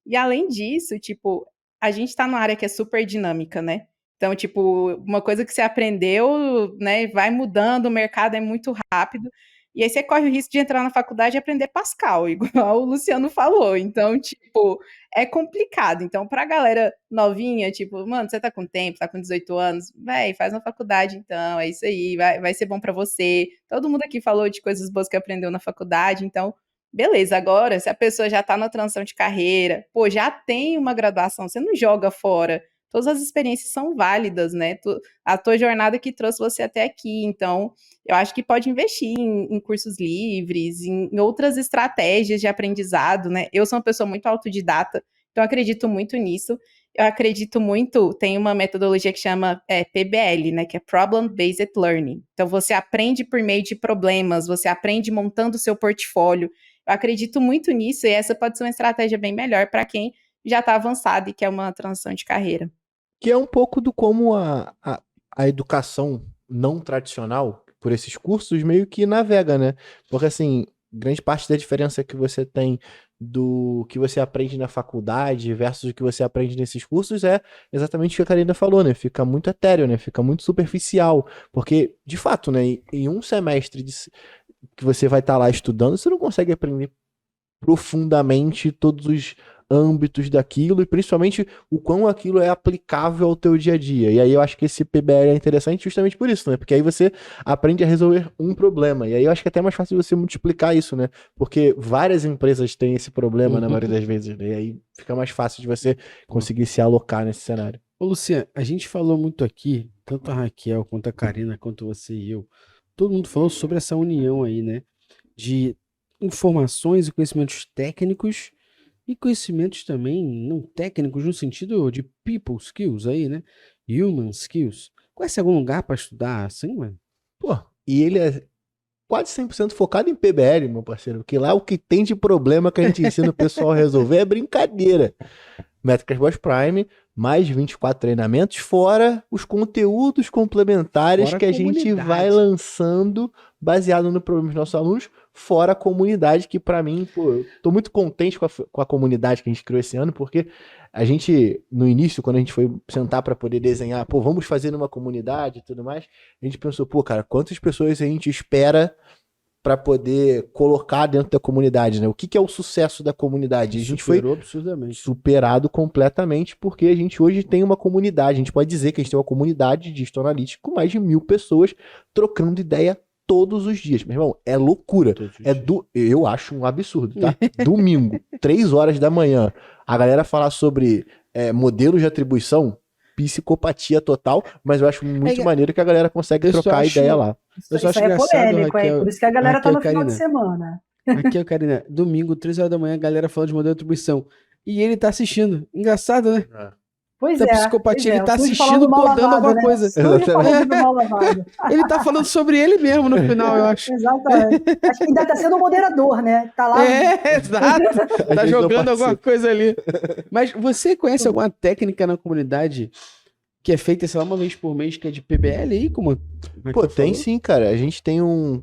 E além disso, tipo, a gente tá numa área que é super dinâmica, né? Então, tipo, uma coisa que você aprendeu, né, vai mudando, o mercado é muito rápido. E aí você corre o risco de entrar na faculdade e aprender Pascal, igual o Luciano falou. Então, tipo, é complicado. Então, pra galera novinha, tipo, mano, você tá com tempo, tá com 18 anos, véi, faz uma faculdade então, é isso aí, vai ser bom pra você. Todo mundo aqui falou de coisas boas que aprendeu na faculdade, então, beleza. Agora, se a pessoa já tá na transição de carreira, pô, já tem uma graduação, você não joga fora. Todas as experiências são válidas, né? A tua jornada que trouxe você até aqui, então eu acho que pode investir em cursos livres, em outras estratégias de aprendizado, né? Eu sou uma pessoa muito autodidata, então eu acredito muito nisso. Eu acredito muito, tem uma metodologia que chama PBL, né? Que é Problem Based Learning. Então você aprende por meio de problemas, você aprende montando o seu portfólio. Eu acredito muito nisso e essa pode ser uma estratégia bem melhor para quem já está avançado e quer uma transição de carreira. Que é um pouco do como a educação não tradicional, por esses cursos, meio que navega, né? Porque, assim, grande parte da diferença que você tem do que você aprende na faculdade versus o que você aprende nesses cursos é exatamente o que a Karina falou, né? Fica muito etéreo, né? Fica muito superficial. Porque, de fato, né? Em um semestre que você vai estar lá estudando, você não consegue aprender profundamente todos os âmbitos daquilo e principalmente o quão aquilo é aplicável ao teu dia a dia. E aí eu acho que esse PBL é interessante justamente por isso, né? Porque aí você aprende a resolver um problema. E aí eu acho que é até mais fácil você multiplicar isso, né? Porque várias empresas têm esse problema na maioria das vezes, né? E aí fica mais fácil de você conseguir se alocar nesse cenário. Ô, Luciano, a gente falou muito aqui, tanto a Raquel, quanto a Karina, quanto você e eu, todo mundo falou sobre essa união aí, né? De informações e conhecimentos técnicos e conhecimentos também não técnicos no sentido de people skills aí, né? Human skills. Conhece algum lugar para estudar assim, mano? Pô, e ele é quase 100% focado em PBL, meu parceiro, porque lá o que tem de problema que a gente ensina o pessoal a resolver é brincadeira. Métricas Boss Prime, mais 24 treinamentos, fora os conteúdos complementares Fora que a a gente comunidade. vai lançando baseado no problema dos nossos alunos, fora a comunidade, que pra mim, pô, eu tô muito contente com a comunidade que a gente criou esse ano, porque a gente, no início, quando a gente foi sentar pra poder desenhar, pô, vamos fazer numa comunidade e tudo mais, a gente pensou, pô, cara, quantas pessoas a gente espera para poder colocar dentro da comunidade, né? O que é o sucesso da comunidade? A gente foi Superou absurdamente. superado completamente porque a gente hoje tem uma comunidade. A gente pode dizer que a gente tem uma comunidade de Digital Analytics com mais de 1.000 pessoas trocando ideia todos os dias. Meu irmão, é loucura. Eu acho um absurdo, tá? Domingo, 3 horas da manhã, a galera falar sobre modelos de atribuição, psicopatia total, mas eu acho muito maneiro que a galera consegue trocar ideia lá. Eu só acho Isso aí é engraçado, polêmico, Raquel, hein? Por isso que a galera tá Raquel, no final de Karina. semana. Aqui, ó, Karina, domingo, 3 horas da manhã, a galera falando de modelo de atribuição. E ele tá assistindo. Engraçado, né? Pois Da é. psicopatia, pois ele tá sujo assistindo, falando mal codando lavado, alguma né? coisa. Sujo falando do mal lavado. Ele tá falando sobre ele mesmo no final, eu acho. Exatamente. Acho que ainda tá sendo o moderador, né? Tá lá. Exato. Tá vezes eu jogando alguma participo. coisa ali. Mas você conhece alguma técnica na comunidade que é feita, sei lá, uma vez por mês, que é de PBL aí? Como Pô, tem sim, cara. A gente tem uma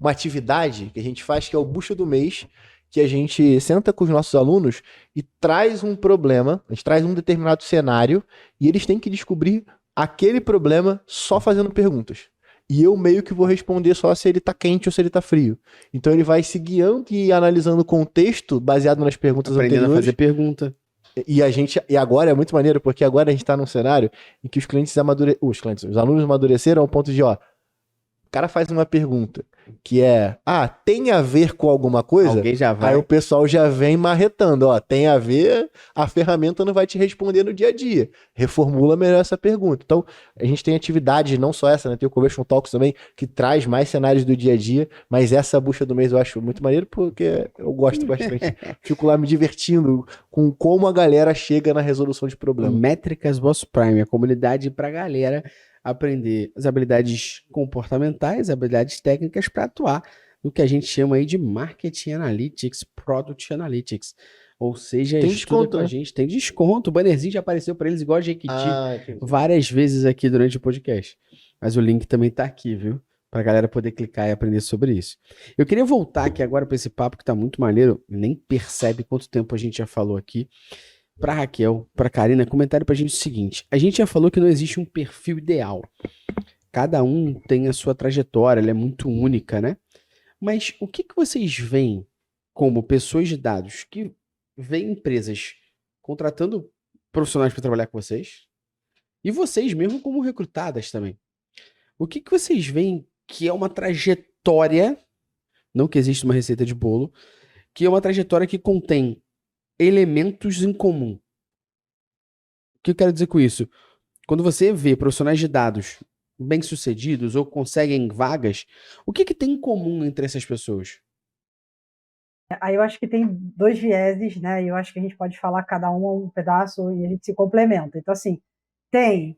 atividade que a gente faz que é o bucha do mês, que a gente senta com os nossos alunos e traz um problema, a gente traz um determinado cenário e eles têm que descobrir aquele problema só fazendo perguntas. E eu meio que vou responder só se ele tá quente ou se ele tá frio. Então ele vai se guiando e analisando o contexto baseado nas perguntas aprendendo a anteriores. fazer pergunta. E agora é muito maneiro, porque agora a gente tá num cenário em que os alunos amadureceram ao ponto de, ó, o cara faz uma pergunta que é, tem a ver com alguma coisa? Alguém já vai. Aí o pessoal já vem marretando, ó, tem a ver, a ferramenta não vai te responder no dia a dia. Reformula melhor essa pergunta. Então, a gente tem atividades, não só essa, né? Tem o Conversion Talks também, que traz mais cenários do dia a dia, mas essa bucha do mês eu acho muito maneiro, porque eu gosto bastante. Fico lá me divertindo com como a galera chega na resolução de problemas. Métricas Boss Prime, a comunidade pra galera aprender as habilidades comportamentais, habilidades técnicas para atuar no que a gente chama aí de Marketing Analytics, Product Analytics. Ou seja, Tem estuda desconto, com a né? gente, tem desconto. O bannerzinho já apareceu para eles, igual a Jequiti, Entendi. várias vezes aqui durante o podcast. Mas o link também tá aqui, viu? Pra galera poder clicar e aprender sobre isso. Eu queria voltar aqui agora para esse papo que tá muito maneiro, nem percebe quanto tempo a gente já falou aqui. Pra Raquel, pra Karina, comentário pra gente o seguinte: a gente já falou que não existe um perfil ideal. cada um tem a sua trajetória, ela é muito única, né? Mas o que que vocês veem como pessoas de dados que veem empresas contratando profissionais para trabalhar com vocês e vocês mesmo como recrutadas também? O que que vocês veem que é uma trajetória, não que existe uma receita de bolo, que é uma trajetória que contém elementos em comum? O que eu quero dizer com isso? Quando você vê profissionais de dados bem-sucedidos ou conseguem vagas, o que que tem em comum entre essas pessoas? Aí eu acho que tem dois vieses, né? E eu acho que a gente pode falar cada um pedaço e a gente se complementa. Então, assim, tem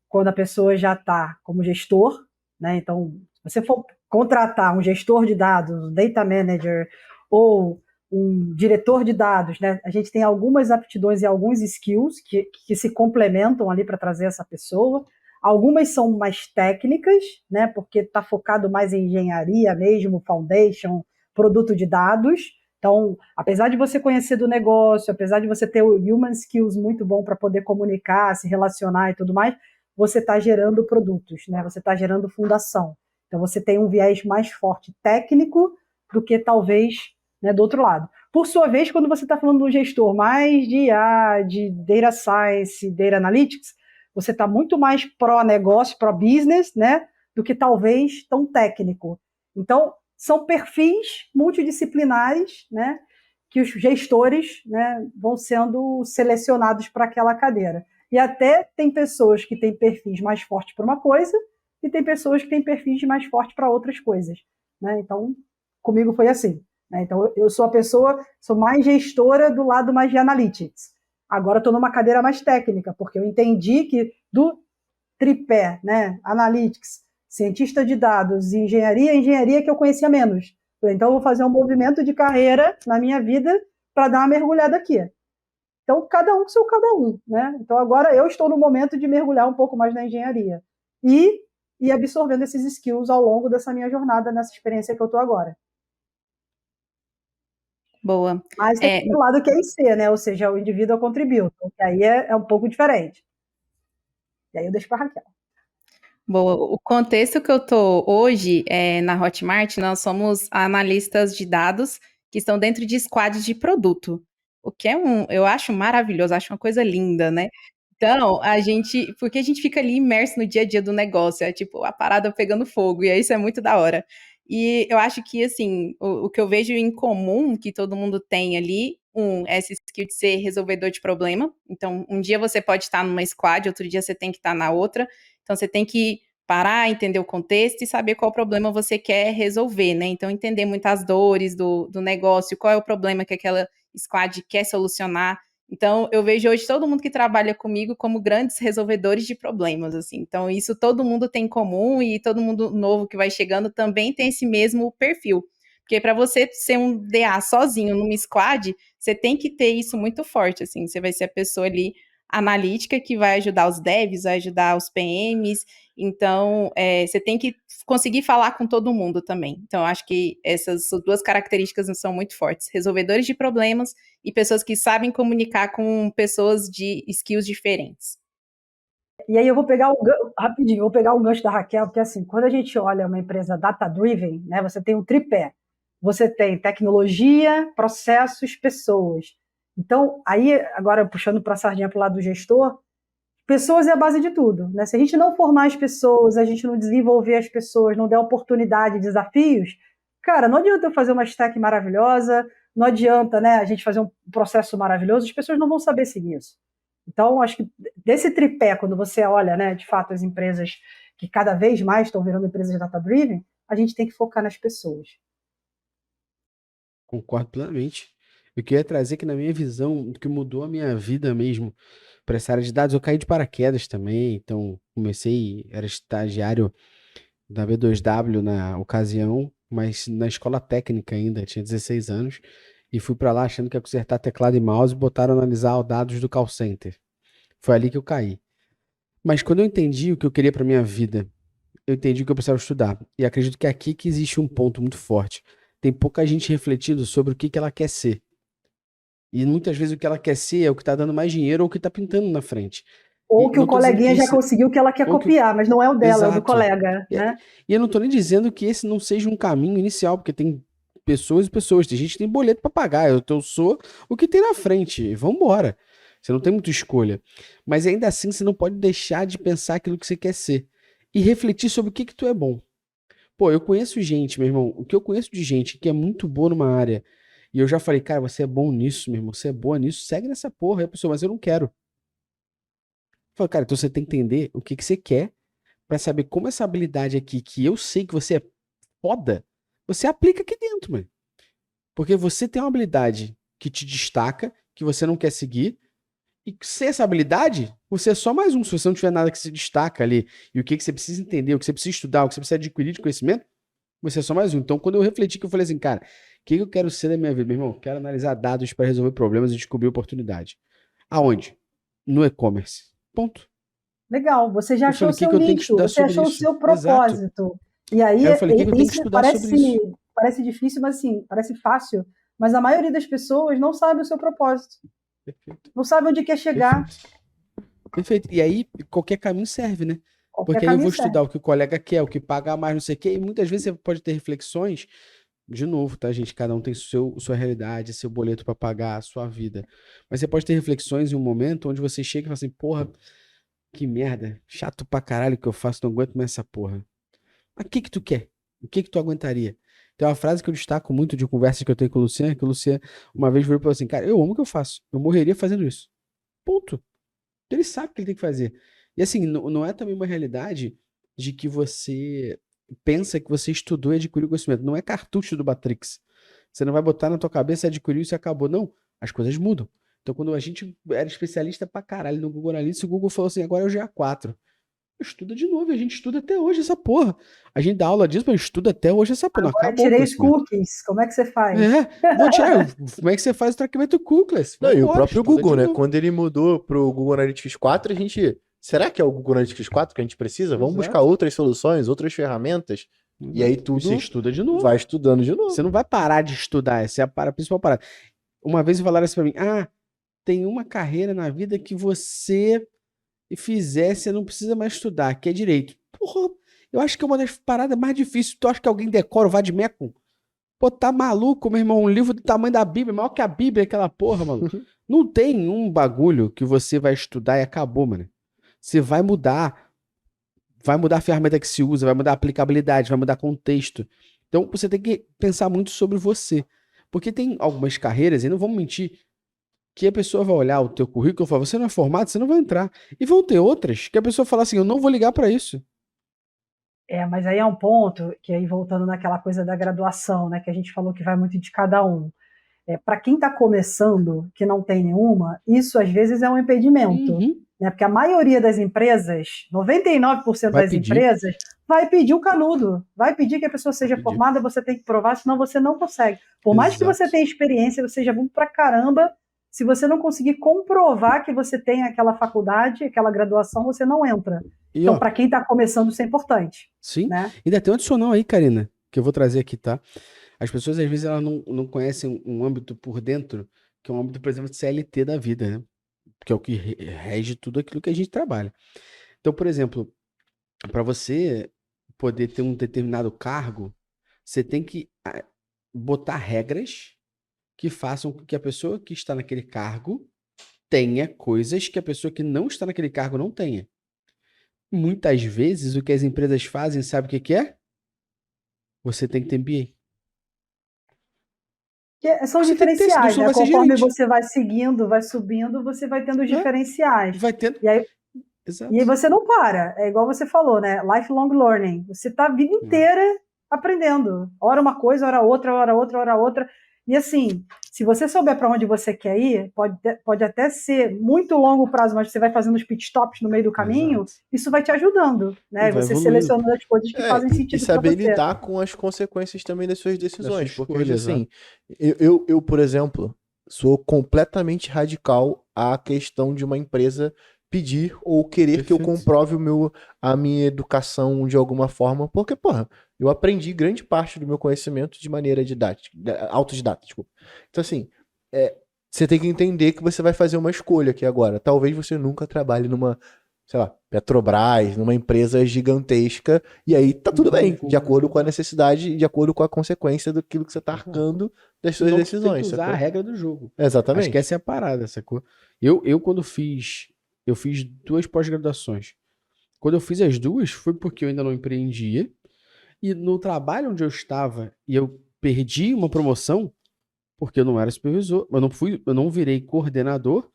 quando a pessoa já está como gestor, né? Então, se você for contratar um gestor de dados, um data manager ou um diretor de dados, né? A gente tem algumas aptidões e alguns skills que se complementam ali para trazer essa pessoa. Algumas são mais técnicas, né? Porque está focado mais em engenharia mesmo, foundation, produto de dados. Então, apesar de você conhecer do negócio, apesar de você ter o human skills muito bom para poder comunicar, se relacionar e tudo mais, você está gerando produtos, né? Você está gerando fundação. Então, você tem um viés mais forte técnico do que talvez, né, do outro lado. Por sua vez, quando você está falando de um gestor mais de IA, de Data Science, Data Analytics, você está muito mais pró-negócio, pró-business, né, do que talvez tão técnico. Então, são perfis multidisciplinares, né, que os gestores, né, vão sendo selecionados para aquela cadeira. E até tem pessoas que têm perfis mais fortes para uma coisa e tem pessoas que têm perfis mais fortes para outras coisas, né? Então, comigo foi assim, né? Então, eu sou a pessoa, sou mais gestora do lado mais de analytics. Agora estou numa cadeira mais técnica, porque eu entendi que do tripé, né, analytics, cientista de dados e engenharia que eu conhecia menos. Então, eu vou fazer um movimento de carreira na minha vida para dar uma mergulhada aqui. Então, cada um com seu cada um, né? Então, agora eu estou no momento de mergulhar um pouco mais na engenharia e absorvendo esses skills ao longo dessa minha jornada, nessa experiência que eu estou agora. Boa. Mas tem o lado que é IC, né? Ou seja, o indivíduo contribui, que aí é um pouco diferente. E aí eu deixo para a Raquel. Boa. O contexto que eu tô hoje na Hotmart, nós somos analistas de dados que estão dentro de squads de produto. O que eu acho maravilhoso, acho uma coisa linda, né? Então, porque a gente fica ali imerso no dia a dia do negócio, é tipo a parada pegando fogo, e isso é muito da hora. E eu acho que, assim, o que eu vejo em comum que todo mundo tem ali, é esse skill de ser resolvedor de problema. Então, um dia você pode estar numa squad, outro dia você tem que estar na outra. Então, você tem que parar, entender o contexto e saber qual problema você quer resolver, né? Então, entender muitas dores do negócio, qual é o problema que aquela squad quer solucionar. Então, eu vejo hoje todo mundo que trabalha comigo como grandes resolvedores de problemas, assim. Então, isso todo mundo tem em comum e todo mundo novo que vai chegando também tem esse mesmo perfil. Porque para você ser um DA sozinho numa squad, você tem que ter isso muito forte, assim. Você vai ser a pessoa ali analítica que vai ajudar os devs, vai ajudar os PMs. Então, você tem que conseguir falar com todo mundo também. Então, eu acho que essas duas características são muito fortes. Resolvedores de problemas e pessoas que sabem comunicar com pessoas de skills diferentes. E aí eu vou pegar rapidinho, vou pegar um gancho da Raquel, porque assim, quando a gente olha uma empresa data-driven, né, você tem um tripé. Você tem tecnologia, processos, pessoas. Então, aí, agora puxando para a sardinha para o lado do gestor, pessoas é a base de tudo, né? Se a gente não formar as pessoas, a gente não desenvolver as pessoas, não der oportunidade, desafios, cara, não adianta eu fazer uma stack maravilhosa, não adianta, né, a gente fazer um processo maravilhoso, as pessoas não vão saber seguir isso. Então, acho que desse tripé, quando você olha, né, de fato, as empresas que cada vez mais estão virando empresas data-driven, a gente tem que focar nas pessoas. Concordo plenamente. Eu queria trazer que, na minha visão, o que mudou a minha vida mesmo para essa área de dados, eu caí de paraquedas também. Então, era estagiário da B2W na ocasião, mas na escola técnica ainda, tinha 16 anos, e fui para lá achando que ia consertar teclado e mouse e botaram a analisar os dados do call center. Foi ali que eu caí. Mas quando eu entendi o que eu queria para minha vida, eu entendi o que eu precisava estudar. E acredito que é aqui que existe um ponto muito forte. Tem pouca gente refletindo sobre o que ela quer ser. E muitas vezes o que ela quer ser é o que está dando mais dinheiro ou o que está pintando na frente. Ou que não o tô dizendo coleguinha que já esse- conseguiu o que ela quer ou que- copiar, mas não é o dela, é o do Exato. colega, E, né? e eu não tô nem dizendo que esse não seja um caminho inicial, porque tem pessoas e pessoas, tem gente que tem boleto pra pagar, eu sou o que tem na frente, vambora. Você não tem muita escolha. Mas ainda assim, você não pode deixar de pensar aquilo que você quer ser. E refletir sobre o que que tu é bom. Pô, eu conheço gente, meu irmão, o que eu conheço de gente que é muito boa numa área, e eu já falei, cara, você é bom nisso, meu irmão, você é boa nisso, segue nessa porra. Aí a pessoa, mas eu não quero. Eu falo, cara, então você tem que entender o que que você quer pra saber como essa habilidade aqui, que eu sei que você é foda, você aplica aqui dentro, mano. Porque você tem uma habilidade que te destaca, que você não quer seguir, e sem essa habilidade, você é só mais um. Se você não tiver nada que se destaca ali, e o que que você precisa entender, o que você precisa estudar, o que você precisa adquirir de conhecimento, você é só mais um. Então, quando eu refleti, que eu falei assim, cara, o que que eu quero ser na minha vida, meu irmão? Eu quero analisar dados para resolver problemas e descobrir oportunidade. Aonde? No e-commerce. Ponto. Legal, você já Eu achou falei, o o que seu que eu tenho que nicho, estudar você sobre achou o isso? seu Exato. propósito. E aí, Aí eu falei, o que que eu tenho que isso estudar sobre isso? parece difícil, mas assim, parece fácil. Mas a maioria das pessoas não sabe o seu propósito, Perfeito. não sabe onde quer chegar, Perfeito. Perfeito. E aí, qualquer caminho serve, né? qualquer Porque aí eu vou caminho serve. estudar o que o colega quer, o que pagar mais, não sei o quê, e muitas vezes você pode ter reflexões, de novo, tá, gente? Cada um tem sua realidade, seu boleto para pagar, a sua vida. Mas você pode ter reflexões em um momento onde você chega e fala assim, porra, que merda, chato pra caralho que eu faço, não aguento mais essa porra. Mas o que que tu quer? O que que tu aguentaria? Tem uma frase que eu destaco muito de conversas que eu tenho com o Luciano, que o Luciano uma vez virou e falou assim, cara, eu amo o que eu faço, eu morreria fazendo isso. Ponto. Ele sabe o que ele tem que fazer. E assim, não é também uma realidade de que você pensa que você estudou e adquiriu conhecimento. Não é cartucho do Matrix. Você não vai botar na tua cabeça, adquiriu e acabou. Não. As coisas mudam. Então, quando a gente era especialista pra caralho no Google Analytics, o Google falou assim, agora é o GA4. Estuda de novo, e a gente estuda até hoje essa porra. A gente dá aula disso, mas estuda até hoje essa porra. Não Agora acabou o tirei os conhecimento. cookies, como é que você faz? Vou tirar. Como é que você faz o tratamento cookies? Não, e o Vambora, próprio estuda Google, de né? novo. Quando ele mudou pro Google Analytics 4, a gente. Será que é o Google Analytics 4 que a gente precisa? Vamos buscar Exato. outras soluções, outras ferramentas. E aí E você tudo estuda de novo. vai estudando de novo. Você não vai parar de estudar, essa é a principal parada. Uma vez falaram assim pra mim, tem uma carreira na vida que você fizer, você não precisa mais estudar, que é direito. Porra, eu acho que é uma das paradas mais difíceis. Tu acha que alguém decora o Vademecum? Pô, tá maluco, meu irmão? Um livro do tamanho da Bíblia, maior que a Bíblia, aquela porra, mano. Não tem um bagulho que você vai estudar e acabou, mano. Você vai mudar a ferramenta que se usa, vai mudar a aplicabilidade, vai mudar contexto. Então você tem que pensar muito sobre você. Porque tem algumas carreiras, e não vamos mentir, que a pessoa vai olhar o teu currículo e falar, você não é formado, você não vai entrar. E vão ter outras que a pessoa fala assim, eu não vou ligar pra isso. Mas aí é um ponto que aí voltando naquela coisa da graduação, né, que a gente falou que vai muito de cada um. Para quem está começando, que não tem nenhuma, isso às vezes é um impedimento, Uhum. né? Porque a maioria das empresas, 99% Vai das pedir. empresas, vai pedir o canudo, vai pedir que a pessoa seja pedir. formada, você tem que provar, senão você não consegue. Por mais que Exato. você tenha experiência, você seja bom pra caramba, se você não conseguir comprovar que você tem aquela faculdade, aquela graduação, você não entra. E, Então, ó, para quem está começando, isso é importante, sim, né? ainda tem um adicional aí, Karina, que eu vou trazer aqui, tá? As pessoas, às vezes, elas não conhecem um âmbito por dentro, que é um âmbito, por exemplo, de CLT da vida, né? Que é o que rege tudo aquilo que a gente trabalha. Então, por exemplo, para você poder ter um determinado cargo, você tem que botar regras que façam com que a pessoa que está naquele cargo tenha coisas que a pessoa que não está naquele cargo não tenha. Muitas vezes, o que as empresas fazem, sabe o que que é? Você tem que ter MBA. São Você tem que ter, senão diferenciais, você não né? vai ser Conforme gerente. você vai seguindo, vai subindo, você vai tendo os diferenciais. Vai tendo. E aí Exato. você não para. É igual você falou, né? Lifelong learning. Você está a vida inteira aprendendo. Ora uma coisa, ora outra, ora outra, ora outra. E assim, se você souber para onde você quer ir, pode até ser muito longo prazo, mas você vai fazendo os pit stops no meio do caminho, Exato. isso vai te ajudando, né? E vai Você evoluindo. selecionando as coisas que fazem E sentido para saber você. lidar com as consequências também das suas decisões. sua Porque, escolha, assim, eu, por exemplo, sou completamente radical à questão de uma empresa pedir ou querer que eu Perfeito. comprove a minha educação de alguma forma, porque, porra, eu aprendi grande parte do meu conhecimento de maneira autodidata, desculpa. Então, assim, você tem que entender que você vai fazer uma escolha aqui agora. Talvez você nunca trabalhe numa, sei lá, Petrobras, numa empresa gigantesca, e aí tá tudo bem, de acordo com a necessidade e de acordo com a consequência daquilo que você tá arcando das suas Senão tu tem que decisões, usar a sacou? regra do jogo. Acho que Exatamente. essa é a parada, sacou? Eu quando eu fiz 2 pós-graduações. Quando eu fiz as 2, foi porque eu ainda não empreendia. E no trabalho onde eu estava, e eu perdi uma promoção, porque eu não era supervisor, eu não virei coordenador,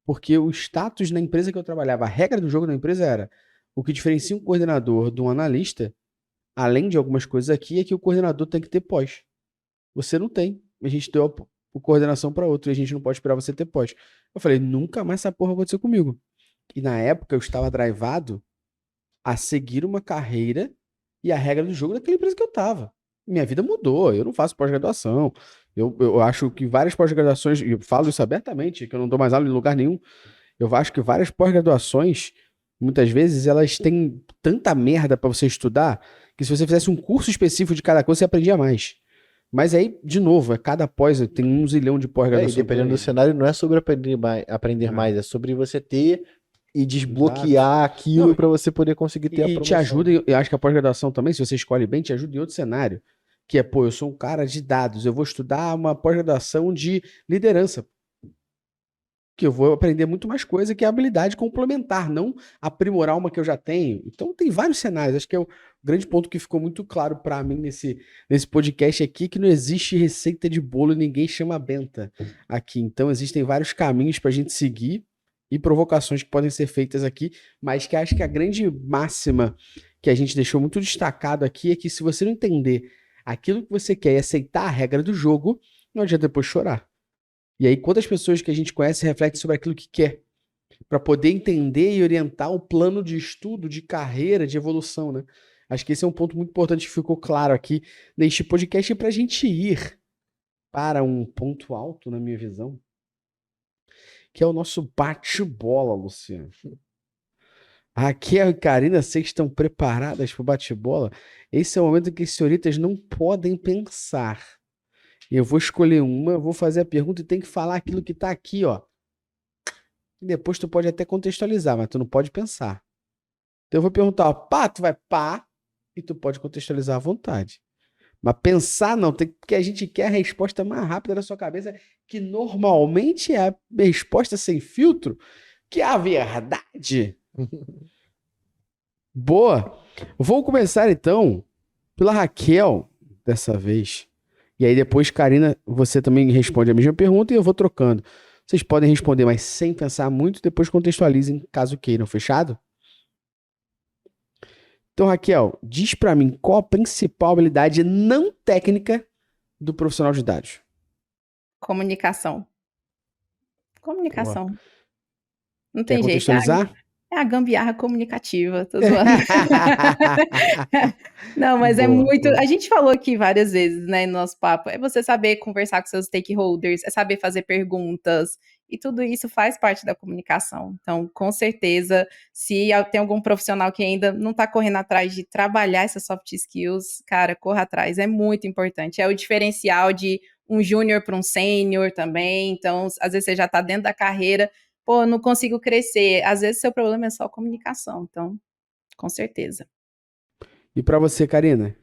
porque o status na empresa que eu trabalhava, a regra do jogo na empresa era, o que diferencia um coordenador de um analista, além de algumas coisas aqui, é que o coordenador tem que ter pós. Você não tem. A gente deu a coordenação para outro e a gente não pode esperar você ter pós. Eu falei, nunca mais essa porra aconteceu comigo. E na época eu estava drivado a seguir uma carreira e a regra do jogo daquela empresa que eu tava. Minha vida mudou, eu não faço pós-graduação. Eu acho que várias pós-graduações, e eu falo isso abertamente, que eu não dou mais aula em lugar nenhum. Eu acho que várias pós-graduações, muitas vezes, elas têm tanta merda pra você estudar, que se você fizesse um curso específico de cada coisa, você aprendia mais. Mas aí, de novo, cada pós, tem 1 zilhão de E pós-graduação. dependendo do cenário, não é sobre aprender mais, é sobre você ter e desbloquear aquilo Não, pra você poder conseguir ter a E te promoção. ajuda, eu acho que a pós-graduação também, se você escolhe bem, te ajuda em outro cenário. Que é, pô, eu sou um cara de dados, eu vou estudar uma pós-graduação de liderança. Que eu vou aprender muito mais coisa que é a habilidade complementar, não aprimorar uma que eu já tenho. Então tem vários cenários. Acho que é o grande ponto que ficou muito claro pra mim nesse podcast aqui, que não existe receita de bolo e ninguém chama benta aqui. Então existem vários caminhos pra gente seguir e provocações que podem ser feitas aqui, mas que acho que a grande máxima que a gente deixou muito destacado aqui é que se você não entender aquilo que você quer e aceitar a regra do jogo, não adianta depois chorar. E aí, quantas pessoas que a gente conhece refletem sobre aquilo que quer, para poder entender e orientar um plano de estudo, de carreira, de evolução, né? Acho que esse é um ponto muito importante que ficou claro aqui neste podcast para a gente ir para um ponto alto, na minha visão, que é o nosso bate-bola, Luciano. Raquel e Karina, vocês estão preparadas para o bate-bola? Esse é o momento em que as senhoritas não podem pensar. Eu vou escolher uma, eu vou fazer a pergunta e tem que falar aquilo que tá aqui, ó. E depois tu pode até contextualizar, mas tu não pode pensar. Então eu vou perguntar, ó, pá, tu vai pá, e tu pode contextualizar à vontade. Mas pensar não, porque a gente quer a resposta mais rápida da sua cabeça, que normalmente é a resposta sem filtro, que é a verdade. Boa. Vou começar então pela Raquel, dessa vez. E aí depois, Karina, você também responde a mesma pergunta e eu vou trocando. Vocês podem responder, mas sem pensar muito, depois contextualizem caso queiram, fechado? Então, Raquel, diz pra mim qual a principal habilidade não técnica do profissional de dados. Comunicação. Comunicação. Não Quer tem jeito. contextualizar? É a gambiarra comunicativa, tô zoando. Não, mas é Boa, muito. boa. A gente falou aqui várias vezes, né, no nosso papo. É você saber conversar com seus stakeholders, é saber fazer perguntas. E tudo isso faz parte da comunicação. Então, com certeza, se tem algum profissional que ainda não está correndo atrás de trabalhar essas soft skills, cara, corra atrás. É muito importante. É o diferencial de um júnior para um sênior também. Então, às vezes você já está dentro da carreira. Pô, não consigo crescer. Às vezes seu problema é só comunicação. Então, com certeza. E pra você, Karina?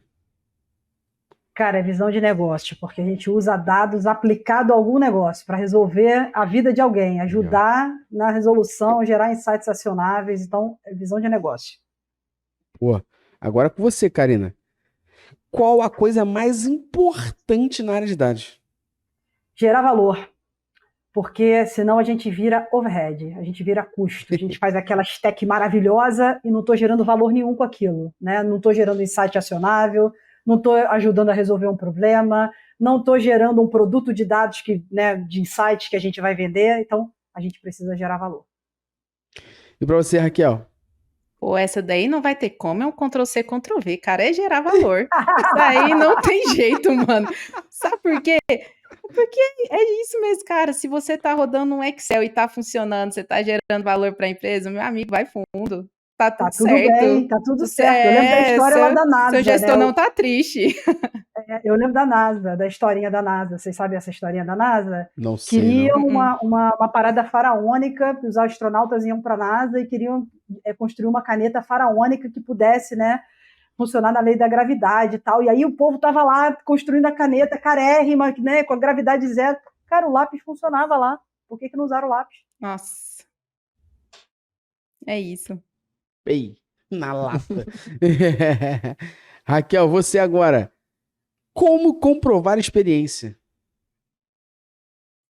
Cara, é visão de negócio, porque a gente usa dados aplicado a algum negócio para resolver a vida de alguém, ajudar na resolução, gerar insights acionáveis. Então, é visão de negócio. Pô, agora com você, Karina. Qual a coisa mais importante na área de dados? Gerar valor, porque senão a gente vira overhead, a gente vira custo, a gente faz aquela stack maravilhosa e não estou gerando valor nenhum com aquilo, né? Não estou gerando insight acionável, não estou ajudando a resolver um problema, não estou gerando um produto de dados que, né, de insights que a gente vai vender, então a gente precisa gerar valor. E pra você, Raquel? Pô, essa daí não vai ter como, é um Ctrl+C, Ctrl+V, cara, é gerar valor. Isso aí não tem jeito, mano. Sabe por quê? Porque é isso mesmo, cara. Se você tá rodando um Excel e tá funcionando, você tá gerando valor para a empresa, meu amigo, vai fundo. Tá Tá tudo tudo certo. bem, tá tudo Você- certo. Eu lembro da história lá da seu NASA, gestor né? não tá triste. Eu lembro da NASA, da historinha da NASA. Vocês sabem essa historinha da NASA? Não sei, Queriam não. uma parada faraônica, que os astronautas iam para a NASA e queriam construir uma caneta faraônica que pudesse, né, funcionar na lei da gravidade e tal. E aí o povo estava lá construindo a caneta carérrima, né, com a gravidade zero. Cara, o lápis funcionava lá. Por que não usaram o lápis? Nossa. É isso. Ei, na lata. Raquel, você agora. Como comprovar experiência?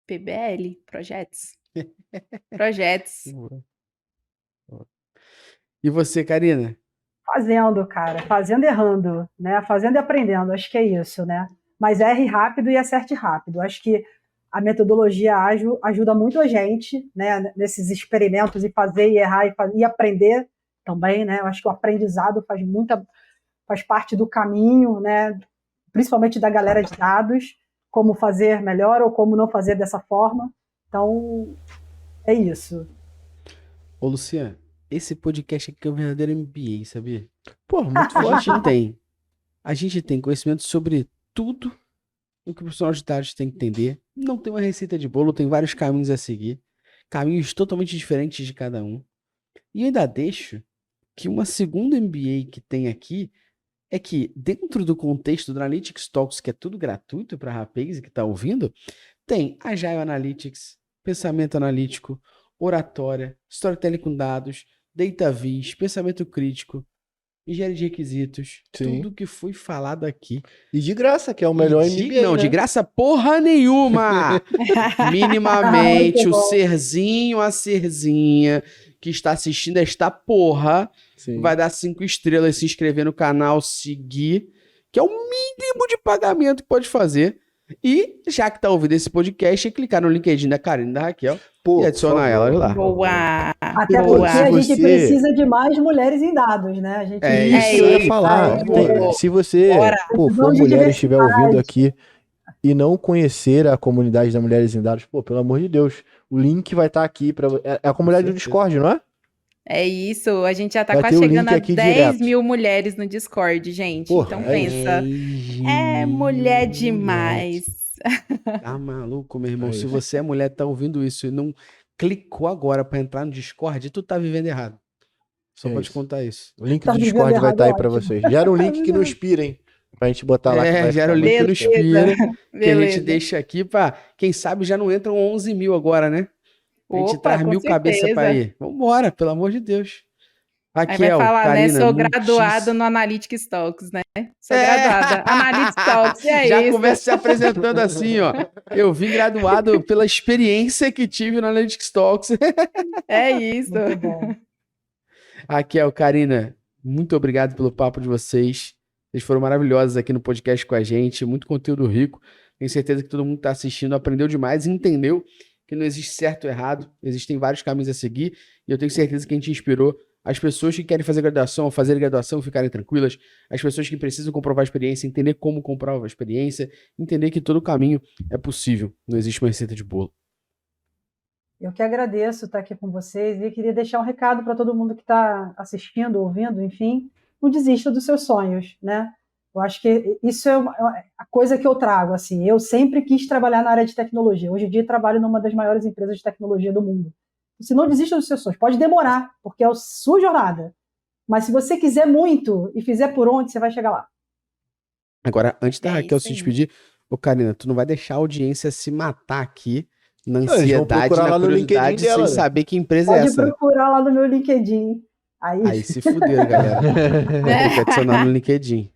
PBL, projetos. Projetos. E você, Karina? Fazendo, cara. Fazendo e errando, né? Fazendo e aprendendo. Acho que é isso, né? Mas erre rápido e acerte rápido. Acho que a metodologia ágil ajuda muito a gente, né? Nesses experimentos e fazer e errar e aprender também, né? Eu acho que o aprendizado faz parte do caminho, né? Principalmente da galera de dados, como fazer melhor ou como não fazer dessa forma. Então, é isso. Ô, Luciano, esse podcast aqui é um verdadeiro MBA, sabia? Pô, muito A forte. gente tem conhecimento sobre tudo o que o profissional de dados tem que entender. Não tem uma receita de bolo, tem vários caminhos a seguir. Caminhos totalmente diferentes de cada um. E eu ainda deixo que uma segunda MBA que tem aqui é que, dentro do contexto do Analytics Talks, que é tudo gratuito para a rapaz que está ouvindo, tem Agile Analytics, pensamento analítico, oratória, storytelling com dados, data viz, pensamento crítico, engenharia de requisitos, Sim. tudo que foi falado aqui. E de graça, que é o melhor MBA, Não, né? de graça porra nenhuma! Minimamente, Muito o bom. serzinho, a serzinha que está assistindo esta porra Sim. vai dar 5 estrelas, se inscrever no canal, seguir, que é o mínimo de pagamento que pode fazer. E, já que tá ouvindo esse podcast, clicar no LinkedIn da Karina e da Raquel Pô, e adicionar por favor. elas lá. Boa. Até Boa. porque Se a gente você- precisa de mais mulheres em dados, né? A gente É Isso que eu ia isso. falar. É. Se você Bora. for Precisamos de mulher e estiver diversidade. ouvindo aqui e não conhecer a comunidade da Mulheres em Dados, pô, pelo amor de Deus, o link vai estar aqui para é a comunidade do certeza. Discord, não é? É isso. A gente já tá Vai quase ter o chegando link a aqui 10 direto. mil mulheres no Discord, gente. Porra, Então é pensa. É mulher demais. Tá maluco, meu irmão? É Se isso. você é mulher, tá ouvindo isso e não clicou agora pra entrar no Discord, tu tá vivendo errado. Só É pra te isso. contar isso. O link Tá do vivendo Discord vai errado, estar aí pra ótimo. vocês. Gera um link que não inspira, hein? Pra gente botar lá que vai Gera o ficar link muito no tempo. Inspira, que a gente Beleza. deixa aqui pra... Quem sabe já não entram 11 mil agora, né? A gente Opa, traz com 1000 cabeças pra certeza. ir. Vambora, pelo amor de Deus. Aí vai Raquel, falar, né? Karina, Sou muitíssimo- graduada no Analytics Talks, né? Sou É. graduada. Analytics Talks, e é Já isso. começa se apresentando assim, ó. Eu vim graduado pela experiência que tive no Analytics Talks. É isso. Muito bom. Raquel, Karina, muito obrigado pelo papo de vocês. Vocês foram maravilhosos aqui no podcast com a gente, muito conteúdo rico. Tenho certeza que todo mundo que está assistindo aprendeu demais e entendeu que não existe certo ou errado, existem vários caminhos a seguir. E eu tenho certeza que a gente inspirou as pessoas que querem fazer graduação, fazer graduação, ficarem tranquilas, as pessoas que precisam comprovar a experiência, entender como comprovar a experiência, entender que todo caminho é possível, não existe uma receita de bolo. Eu que agradeço estar aqui com vocês e queria deixar um recado para todo mundo que está assistindo, ouvindo, enfim, não desista dos seus sonhos, né? Eu acho que isso é a coisa que eu trago, assim. Eu sempre quis trabalhar na área de tecnologia. Hoje em dia trabalho numa das maiores empresas de tecnologia do mundo. Se não desista dos seus sonhos, pode demorar, porque é a sua jornada. Mas se você quiser muito e fizer por onde, você vai chegar lá. Agora, antes da É Raquel isso se aí. despedir, ô Karina, tu não vai deixar a audiência se matar aqui na eles vão ansiedade, procurar na lá no curiosidade, LinkedIn dela, sem né? saber que empresa é Pode essa. procurar lá no meu LinkedIn. Aí se fuderam, galera. Vai ter que adicionar no LinkedIn.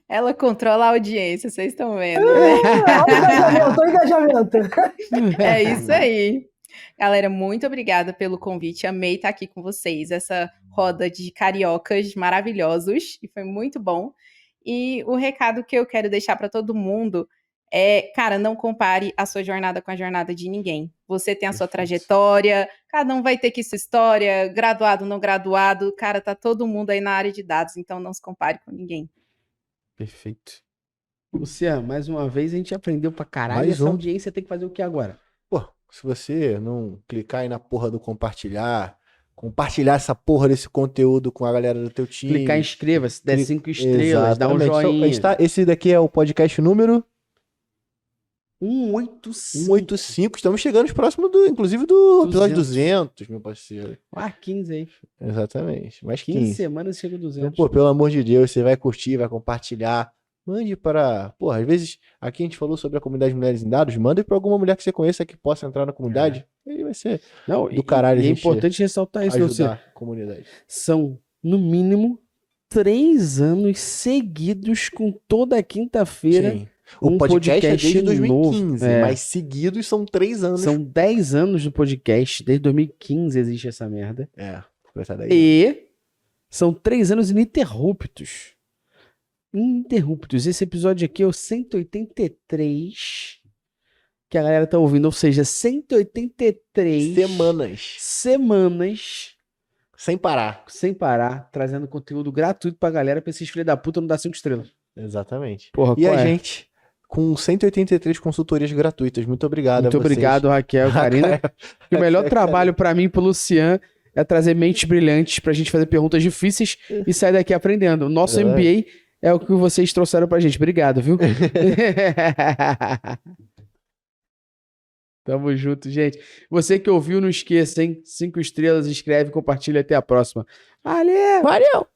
Ela controla a audiência, vocês estão vendo, né? Olha o engajamento. É isso aí. Galera, muito obrigada pelo convite. Amei estar aqui com vocês. Essa roda de cariocas maravilhosos. E foi muito bom. E o recado que eu quero deixar para todo mundo é, cara, não compare a sua jornada com a jornada de ninguém. Você tem a sua Perfeito. trajetória, cada um vai ter que sua história, graduado, não graduado. Cara, tá todo mundo aí na área de dados, então não se compare com ninguém. Perfeito. Luciano, mais uma vez a gente aprendeu pra caralho. Mais E essa um. audiência tem que fazer o que agora? Pô, se você não clicar aí na porra do compartilhar, compartilhar essa porra desse conteúdo com a galera do teu time. Clicar em inscreva-se, der 5 estrelas, dá um Exatamente. Então, joinha. esse daqui é o podcast número 185. 185. Estamos chegando próximo inclusive do episódio 200, meu parceiro. 15 aí. Exatamente. Mais 15 15. semanas chega 200. Então, pô, pelo amor de Deus, você vai curtir, vai compartilhar. Mande para... Porra, às vezes aqui a gente falou sobre a comunidade Mulheres em Dados. Mande para alguma mulher que você conheça que possa entrar na comunidade. Aí vai ser Não, do caralho e a é gente importante ressaltar isso, você. ajudar a comunidade. São, no mínimo, 3 anos seguidos com toda quinta-feira. Sim. O podcast é desde 2015, novo. mas seguidos são 3 anos. São 10 anos do podcast, desde 2015 existe essa merda. É, começar daí. E são 3 anos ininterruptos. Ininterruptos. Esse episódio aqui é o 183 que a galera tá ouvindo, ou seja, 183 semanas Sem parar. sem parar, trazendo conteúdo gratuito pra galera, pra esses filhos da puta não dar 5 estrelas. Exatamente. Porra, E qual a é? gente com 183 consultorias gratuitas. Muito obrigado Muito a vocês. obrigado, Raquel, Karina. E o melhor trabalho pra mim e pro Lucian é trazer mentes brilhantes pra gente fazer perguntas difíceis e sair daqui aprendendo. O nosso MBA é o que vocês trouxeram pra gente. Obrigado, viu? Tamo junto, gente. Você que ouviu, não esqueça, hein? 5 estrelas, inscreve, compartilha. Até a próxima. Valeu! Valeu!